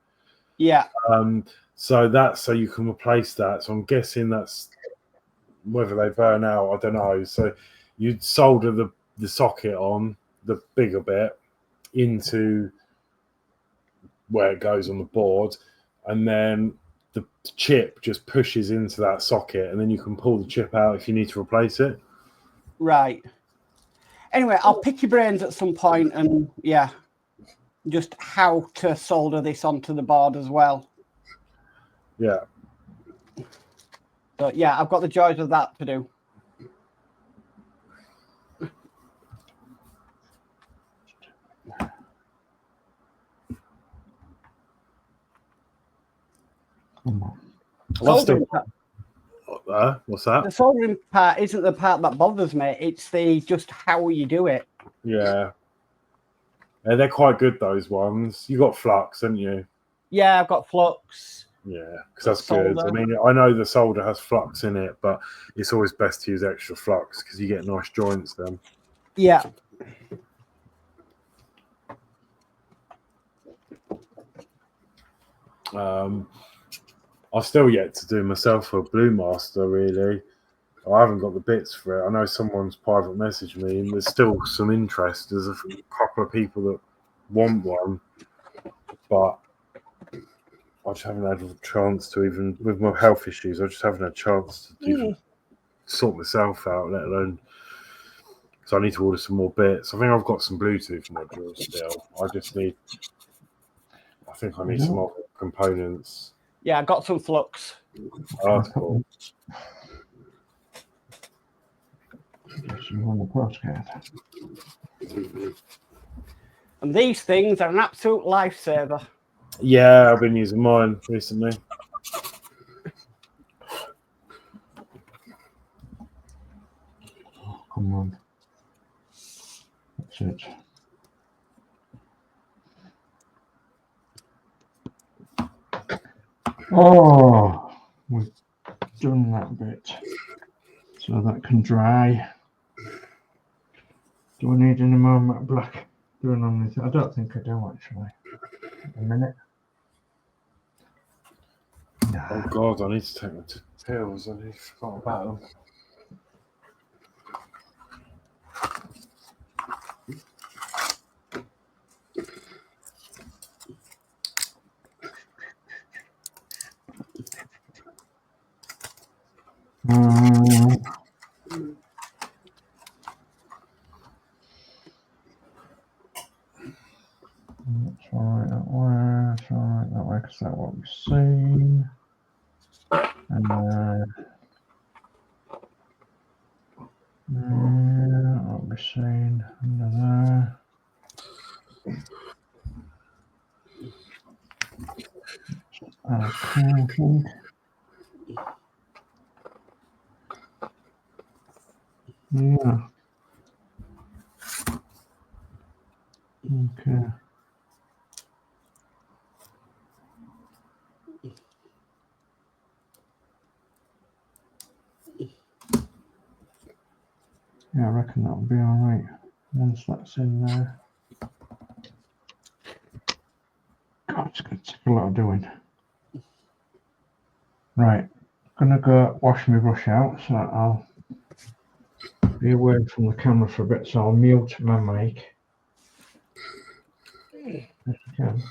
D: Yeah.
B: So that's so you can replace that. So I'm guessing that's whether they burn out, I don't know. So you'd solder the socket on the bigger bit into where it goes on the board, and then the chip just pushes into that socket, and then you can pull the chip out if you need to replace it.
D: Right. Anyway, I'll pick your brains at some point, and yeah, just how to solder this onto the board as well.
B: Yeah.
D: So yeah, I've got the joys of that to do.
B: What's
D: Soldering
B: that?
D: The soldering part isn't the part that bothers me. It's the just how you do it.
B: Yeah. Yeah, they're quite good, those ones. You got flux, haven't you?
D: Yeah, I've got flux.
B: Yeah, because that's good. I mean, I know the solder has flux in it, but it's always best to use extra flux because you get nice joints then.
D: Yeah.
B: I've still yet to do myself a Blue Master, really. I haven't got the bits for it. I know someone's private messaged me, and there's still some interest. There's a couple of people that want one, but I just haven't had a chance to, even with my health issues, I just haven't had a chance to even sort myself out, let alone. So I need to order some more bits. I think I've got some Bluetooth modules still. I think I need some other components.
D: Yeah, I got some flux.
B: Oh, that's cool.
C: On the postcard.
D: And these things are an absolute lifesaver.
B: Yeah, I've been using mine recently.
C: Oh, come on. That's it. Oh, we've done that bit. So that can dry. Do I need any more matte black doing on this? I don't think I do, actually. A minute.
B: Oh God, I need to take my pills. I forgot about them.
C: that way because that's what we've seen. And what we've seen under there. Cool. Yeah. Okay. Yeah, I reckon that'll be all right once that's in there. God, it's going to take a lot of doing. Right, I'm going to go wash my brush out, so I'll be away from the camera for a bit, so I'll mute my mic. If I can.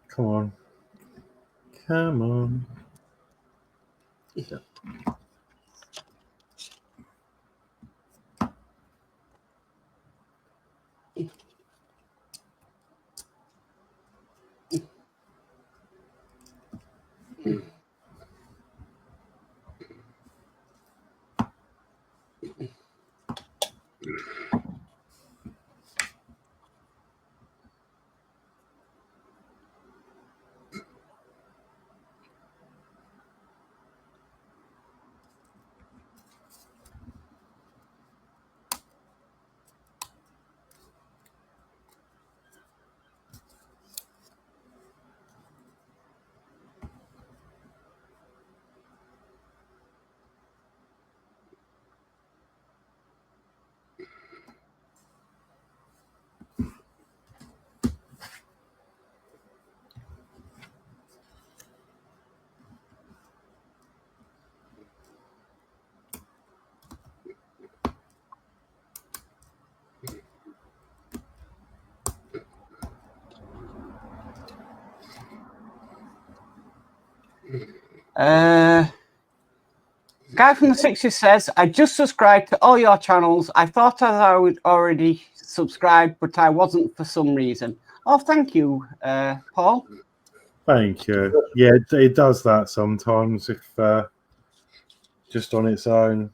B: Come on. Come on.
A: Yeah.
D: Guy from the 60s says, I just subscribed to all your channels. I thought I would already subscribe, but I wasn't for some reason. Oh, thank you, Paul.
B: Thank you. Yeah, it does that sometimes if just on its own.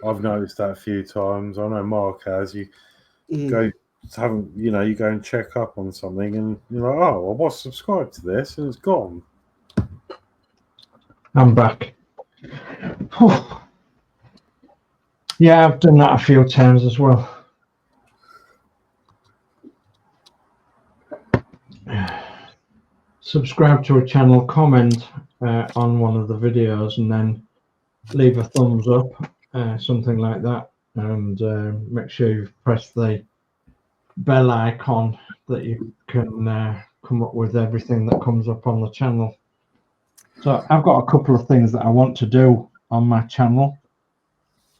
B: I've noticed that a few times. I know Mark has. You go you go and check up on something and you're like, oh, I was subscribed to this and it's gone.
C: I'm back. Yeah, I've done that a few times as well. Subscribe to a channel, comment on one of the videos, and then leave a thumbs up, something like that, and make sure you press the bell icon that you can come up with everything that comes up on the channel. So I've got a couple of things that I want to do on my channel.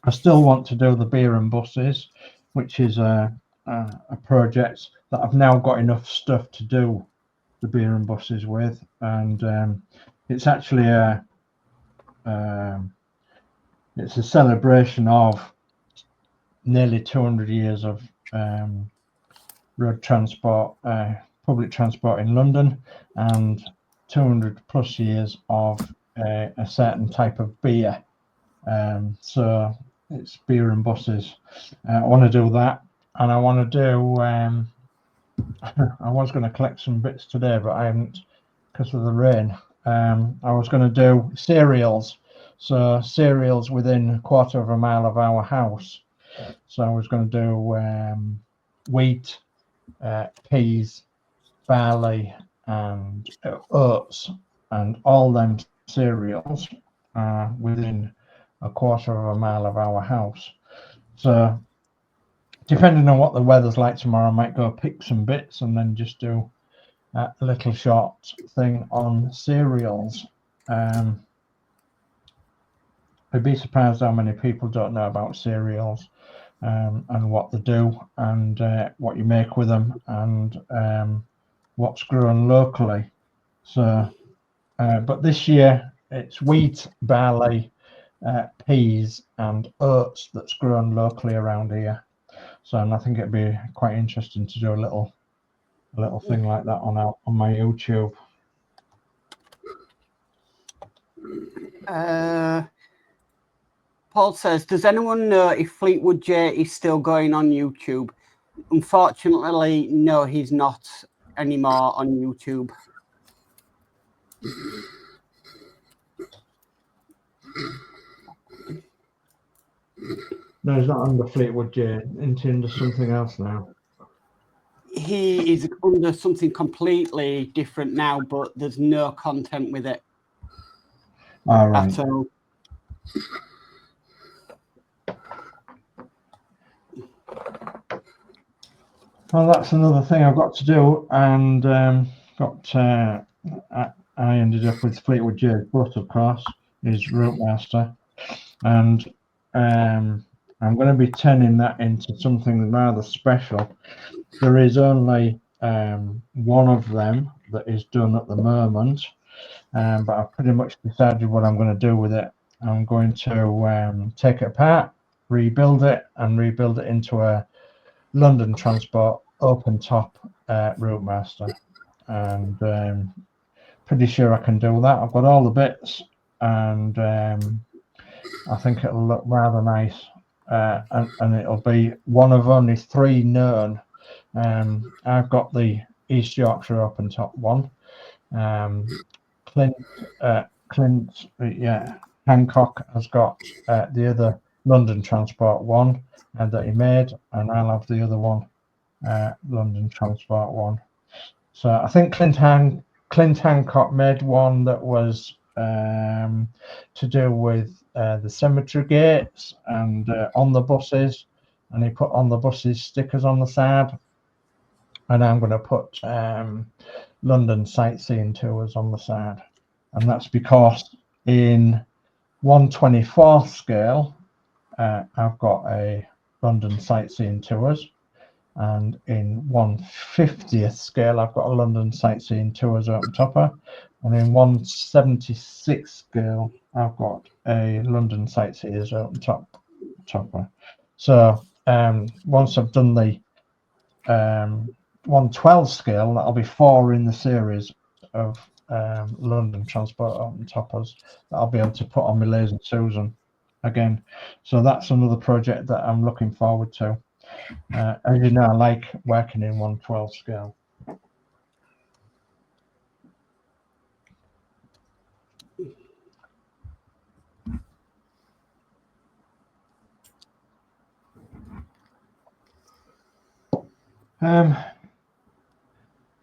C: I still want to do the beer and buses, which is a project that I've now got enough stuff to do the beer and buses with, and it's actually it's a celebration of nearly 200 years of road transport, public transport in London, and 200 plus years of a certain type of beer. So it's beer and buses. I want to do that, and I want to do I was going to collect some bits today, but I haven't because of the rain. I was going to do cereals, so cereals within a quarter of a mile of our house. So I was going to do wheat, peas, barley, and oats, and all them cereals within a quarter of a mile of our house. So depending on what the weather's like tomorrow, I might go pick some bits and then just do a little short thing on cereals. I'd be surprised how many people don't know about cereals and what they do and what you make with them and what's grown locally. So, but this year it's wheat, barley, peas and oats that's grown locally around here. So, and I think it'd be quite interesting to do a little thing like that on my YouTube.
D: Paul says, does anyone know if Fleetwood J is still going on YouTube? Unfortunately, no, he's not anymore on YouTube.
C: No, he's not under Fleetwood J. Into something else now.
D: He is under something completely different now, but there's no content with it at all.
C: Well, that's another thing I've got to do, and I ended up with Fleetwood J's but of course, is Route Master, and I'm going to be turning that into something rather special. There is only one of them that is done at the moment, but I've pretty much decided what I'm going to do with it. I'm going to take it apart, rebuild it into a London Transport open top Route Master, and pretty sure I can do that. I've got all the bits, and I think it'll look rather nice, and it'll be one of only 3 known. I've got the East Yorkshire open top one. Clint Hancock has got the other London Transport one that he made, and I'll have the other one, London Transport one. So I think Clint Hancock made one that was to do with the cemetery gates and on the buses, and he put on the buses stickers on the side, and I'm going to put London sightseeing tours on the side, and that's because in 1/24 scale I've got a London sightseeing tours, and in 1/50th scale I've got a London sightseeing tours open topper, and in 1/76 scale I've got a London sightseers open topper. So once I've done the 1/12 scale, that'll be 4 in the series of London Transport open toppers that I'll be able to put on my Lazy Susan again. So that's another project that I'm looking forward to. As you know, I like working in 1/12 scale.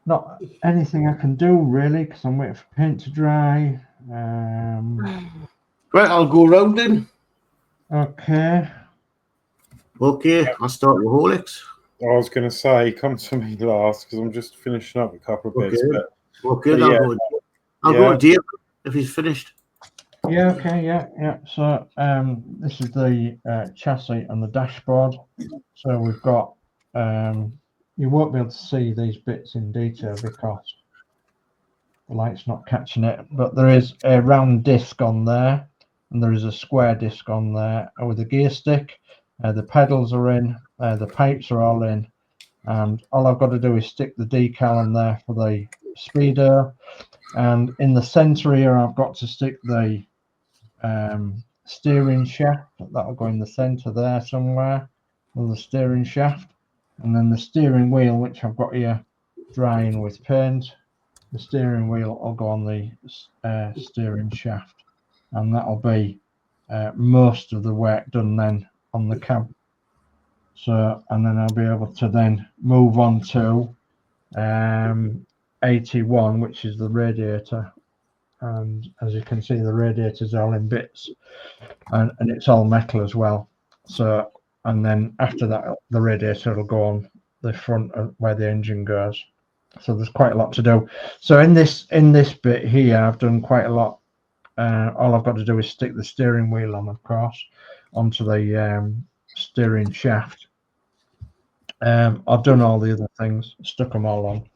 C: Not anything I can do really, because I'm waiting for paint to dry.
A: Right, I'll go round then.
C: Okay.
A: Okay, I'll start with Horlixs.
B: I was going to say, come to me last because I'm just finishing up a couple of bits.
A: Okay,
B: but
A: I'll
B: yeah.
A: go to Dave if he's finished.
C: Yeah, okay, yeah. So this is the chassis and the dashboard. So we've got, you won't be able to see these bits in detail because the light's not catching it, but there is a round disc on there, and there is a square disc on there with a gear stick. The pedals are in, the pipes are all in, and all I've got to do is stick the decal in there for the speedo, and in the center here I've got to stick the steering shaft. That'll go in the center there somewhere, with the steering shaft, and then the steering wheel, which I've got here drying with paint. The steering wheel will go on the steering shaft, and that'll be most of the work done then on the cab. So, and then I'll be able to then move on to 81, which is the radiator, and as you can see, the radiator's all in bits, and it's all metal as well. So and then after that, the radiator will go on the front of where the engine goes. So there's quite a lot to do. So in this bit here, I've done quite a lot. All I've got to do is stick the steering wheel on, of course, onto the steering shaft. I've done all the other things, stuck them all on,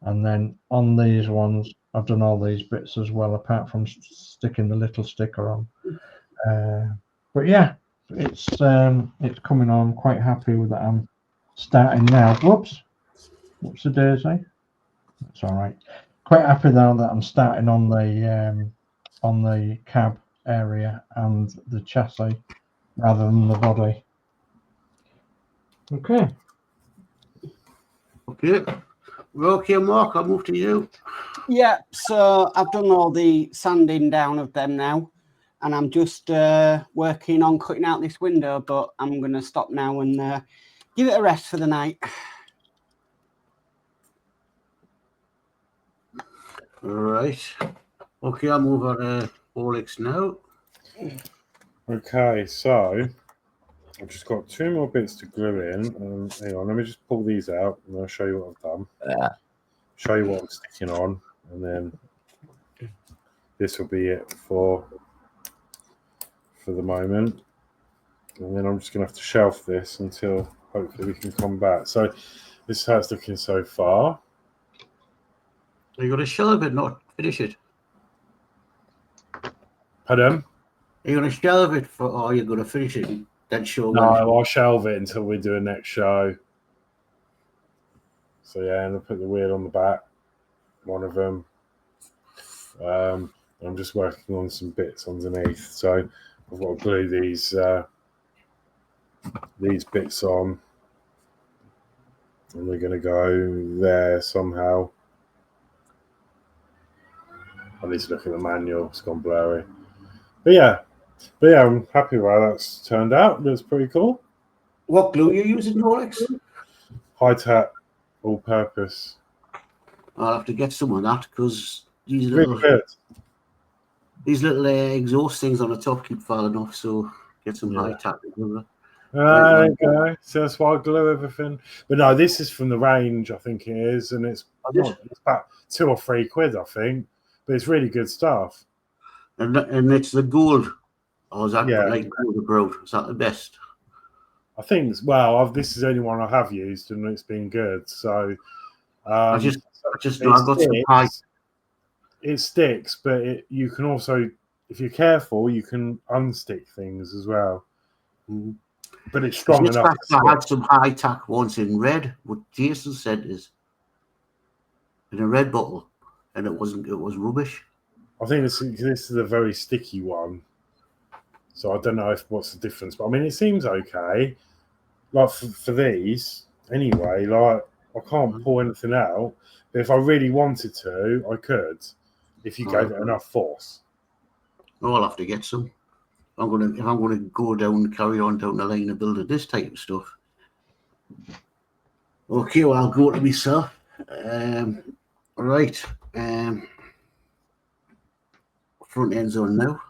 C: and then on these ones, I've done all these bits as well, apart from sticking the little sticker on. But yeah, it's coming on. I'm quite happy with that. I'm starting now. Whoops a daisy. That's all right. Quite happy now that I'm starting on the cab area and the chassis rather than the body. Okay.
A: Okay, Mark, I'll move to you.
D: Yeah, so I've done all the sanding down of them now, and I'm just working on cutting out this window, but I'm going to stop now and give it a rest for the night.
A: Right. Okay, I'll move on to Horlixs now.
B: Okay, so I've just got 2 more bits to glue in. Hang on, let me just pull these out and I'll show you what I've done. Show you what I'm sticking on, and then this will be it for the moment. And then I'm just going to have to shelf this until hopefully we can come back. So this is how it's looking so far.
A: Are you going to shelve it, not finish it?
B: Pardon?
A: Are you going to shelve it or are you going to finish it? Then show.
B: No, I'll shelve it until we do a next show. So yeah, and I'll put the wheel on the back, one of them. I'm just working on some bits underneath. So I've got to glue these bits on, and they're going to go there somehow. I need to look at the manual; it's gone blurry. But yeah, I'm happy with how that's turned out. That's pretty cool.
A: What glue are you using, Horlixs?
B: High tap, all purpose.
A: I'll have to get some of that because these
B: Really good.
A: Exhaust things on the top keep falling off. So get some high tap.
B: There you go. So that's why I glue everything. But no, this is from the range, I think it is, and it's about £2 or £3, I think. But it's really good stuff.
A: And it's the gold. Or is that like gold abroad? Is that the best?
B: I think, this is the only one I have used, and it's been good. So
A: I just I've got some high.
B: It sticks, but you can also, if you're careful, you can unstick things as well. But it's strong enough.
A: I had some high tack once in red. What Jason said is in a red bottle, and it was rubbish.
B: I think this is a very sticky one, so I don't know what's the difference. But I mean, it seems okay. Like for these, anyway. Like I can't pull anything out, but if I really wanted to, I could. If you gave it enough force.
A: Oh, I'll have to get some. If I'm gonna go carry on down the line of building this type of stuff. Okay, well I'll go to myself. Right. Front end's on now.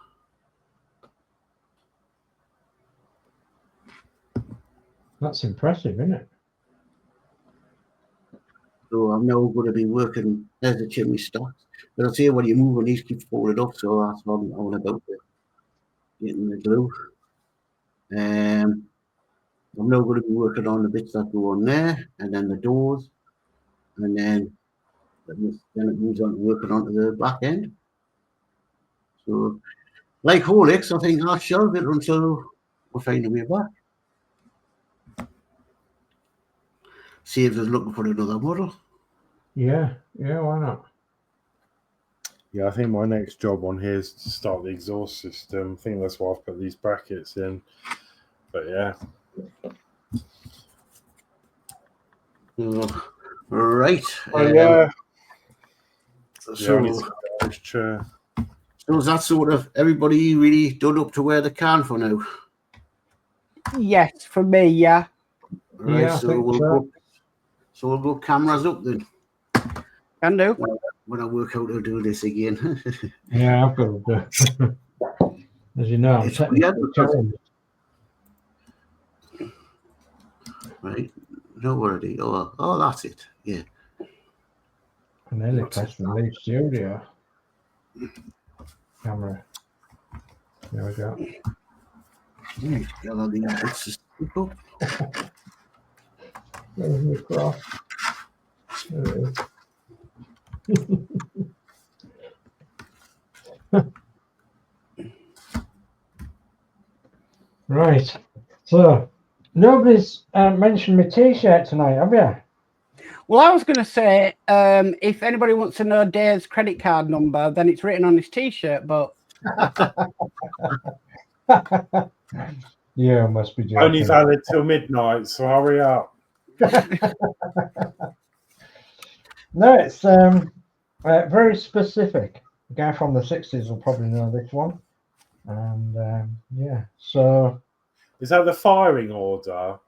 C: That's impressive, isn't it?
A: So I'm now going to be working as a chimney stock. But I'll say when you move on these keep folded up, so that's what I'm about to getting the glue. I'm now going to be working on the bits that go on there, and then the doors, and then it moves on to working onto the back end. So, like Horlixs, I think I'll shelve it until we find a way back. See if they're looking for another model.
C: Yeah, why not?
B: Yeah, I think my next job on here is to start the exhaust system. I think that's why I've put these brackets in. But yeah.
A: Right.
B: Yeah.
A: So is that sort of everybody really done up to where they can for now?
D: Yes, for me, yeah.
A: Right,
C: Yeah,
A: so we'll go cameras up then.
D: Can do.
A: When I work out how to do this again.
C: Yeah, I've got to do. As you know, I'm
A: It's weird because Right. No worry. Oh, that's it. Yeah.
C: I nearly pressed the leave studio camera. There we go.
A: Right. Got all these bits to stick up.
C: There's the cross. There it is. Right. So nobody's mentioned my t-shirt tonight, have you?
D: Well, I was going to say, if anybody wants to know Dave's credit card number, then it's written on his t-shirt, but...
C: Yeah, must be joking.
B: Only valid till midnight, so hurry up.
C: No, it's very specific. The guy from the 60s will probably know this one. And yeah, so...
B: Is that the firing order?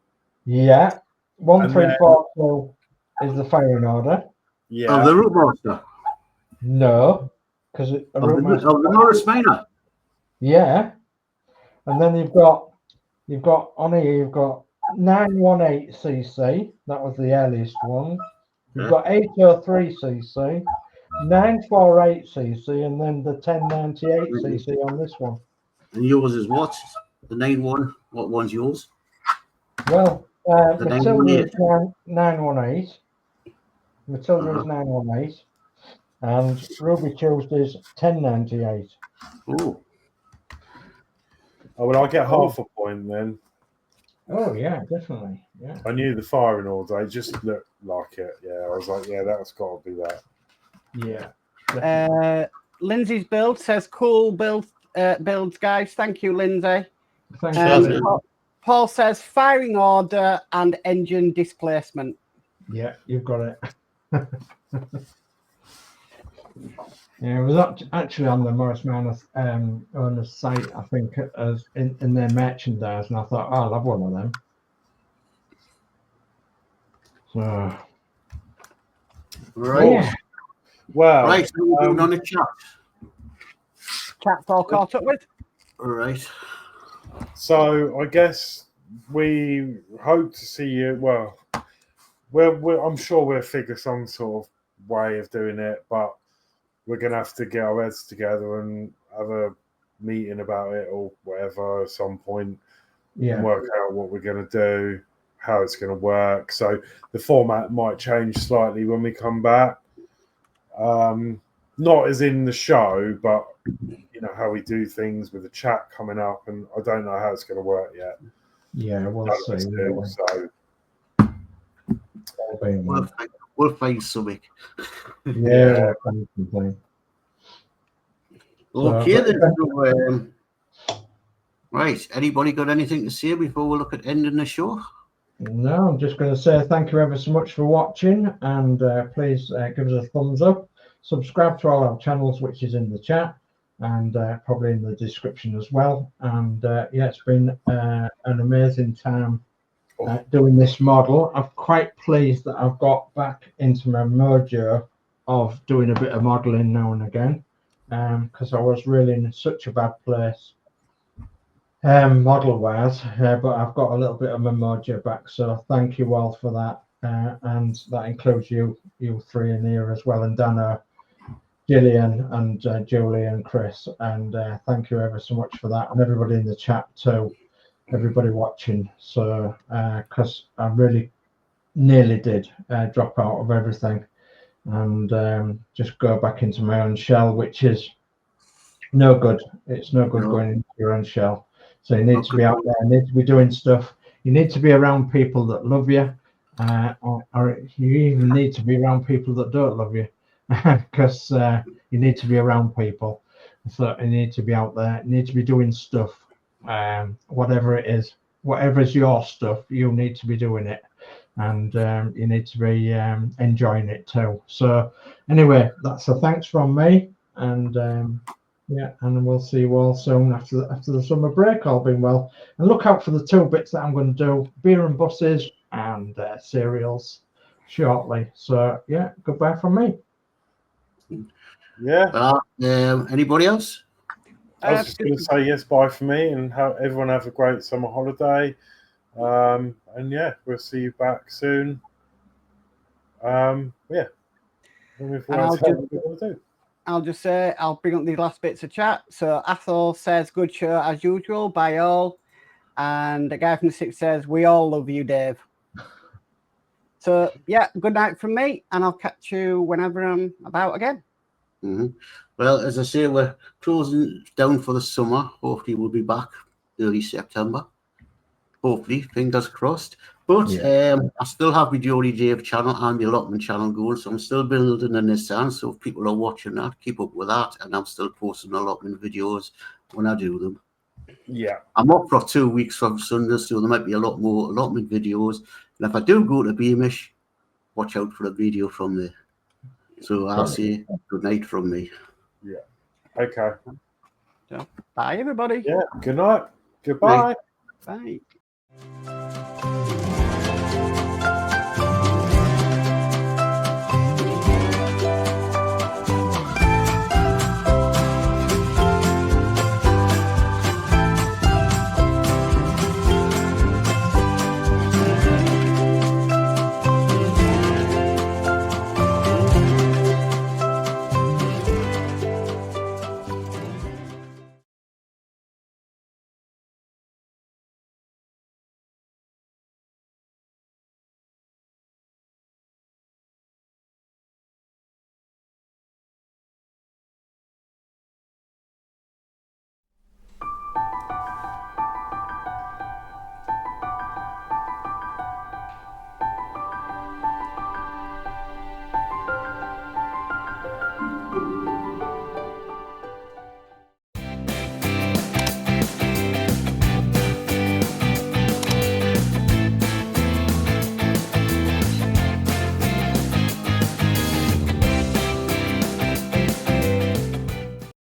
C: Yeah. 1342 is the firing order.
B: Yeah.
A: Of the root master.
C: No, because
A: Of the Norris Minor.
C: Yeah, and then you've got on here you've got 918cc. That was the earliest one. You've got 803cc, 948cc, and then the 1098cc on this one.
A: And yours is what? The 9-1. What one's yours?
C: Well,
A: The
C: Matilda is 918. Matilda is 918, and Ruby Tuesday's 1098.
A: Oh.
B: Oh, well, I get half a point then.
C: Oh yeah, definitely. Yeah.
B: I knew the firing order. It just looked like it. Yeah, I was like, yeah, that's got to be that.
C: Yeah.
D: Lindsey's build says, cool builds, guys. Thank you, Lindsey.
C: Thanks.
D: Paul says, firing order and engine displacement.
C: Yeah, you've got it. Yeah, it was actually on the Morris Manor owner's site, I think, as in their merchandise, and I thought, oh, I'll have one of them. So,
A: Right.
C: Yeah.
B: Well,
A: Right, so we're doing on the chat.
D: Chat's all caught up with.
A: All right.
B: so I guess we hope to see you. Well, I'm sure we'll figure some sort of way of doing it, but we're going to have to get our heads together and have a meeting about it or whatever at some point
C: Yeah.
B: and work out what we're going to do, how it's going to work. So the format might change slightly when we come back. Not as in the show, but you know how we do things with the chat coming up, and I don't know how it's going to work yet.
C: Yeah, we'll see.
B: So
A: We'll find something.
C: Yeah, we'll find
A: Okay, then. So, right. Anybody got anything to say before we look at ending the show?
C: No, I'm just going to say thank you ever so much for watching, and please give us a thumbs up. Subscribe to all our channels, which is in the chat and probably in the description as well. And yeah, it's been an amazing time doing this model. I'm quite pleased that I've got back into my mojo of doing a bit of modeling now and again, because I was really in such a bad place model wise, but I've got a little bit of my mojo back, so thank you all for that. And that includes you three in here as well, and Danno, Gillian, and Julie and Chris, and thank you ever so much for that, and everybody in the chat too, everybody watching. So because I really nearly did drop out of everything and just go back into my own shell, which is no good. It's no good going into your own shell. So you need to be out there, you need to be doing stuff, you need to be around people that love you, or you even need to be around people that don't love you, because you need to be around people. So you need to be out there, you need to be doing stuff, whatever it is, whatever's your stuff, you need to be doing it, and you need to be enjoying it too. So anyway, that's a thanks from me, and yeah, and we'll see you all soon after the summer break, all being well. And look out for the 2 bits that I'm going to do, beer and buses and cereals shortly. So yeah, goodbye from me.
B: yeah.
A: Anybody else?
B: I was just going to say yes, bye for me, and everyone have a great summer holiday. And yeah, we'll see you back soon. Yeah.
D: I'll just say, I'll bring up these last bits of chat. So Athol says, good show as usual, by all. And the guy from the 6 says, we all love you, Dave. So yeah, good night from me, and I'll catch you whenever I'm about again.
A: Well, as I say, we're closing down for the summer. Hopefully we'll be back early September. Hopefully, fingers crossed. But I still have my Geordie Dave channel and the allotment channel going, so I'm still building a Nissan. So if people are watching that, keep up with that. And I'm still posting allotment videos when I do them.
B: Yeah.
A: I'm up for 2 weeks from Sunday, so there might be a lot more allotment videos. And if I do go to Beamish, watch out for a video from there. So I'll say good night from me.
B: Yeah. Okay.
D: So, bye, everybody.
B: Yeah. Good night. Goodbye.
D: Bye.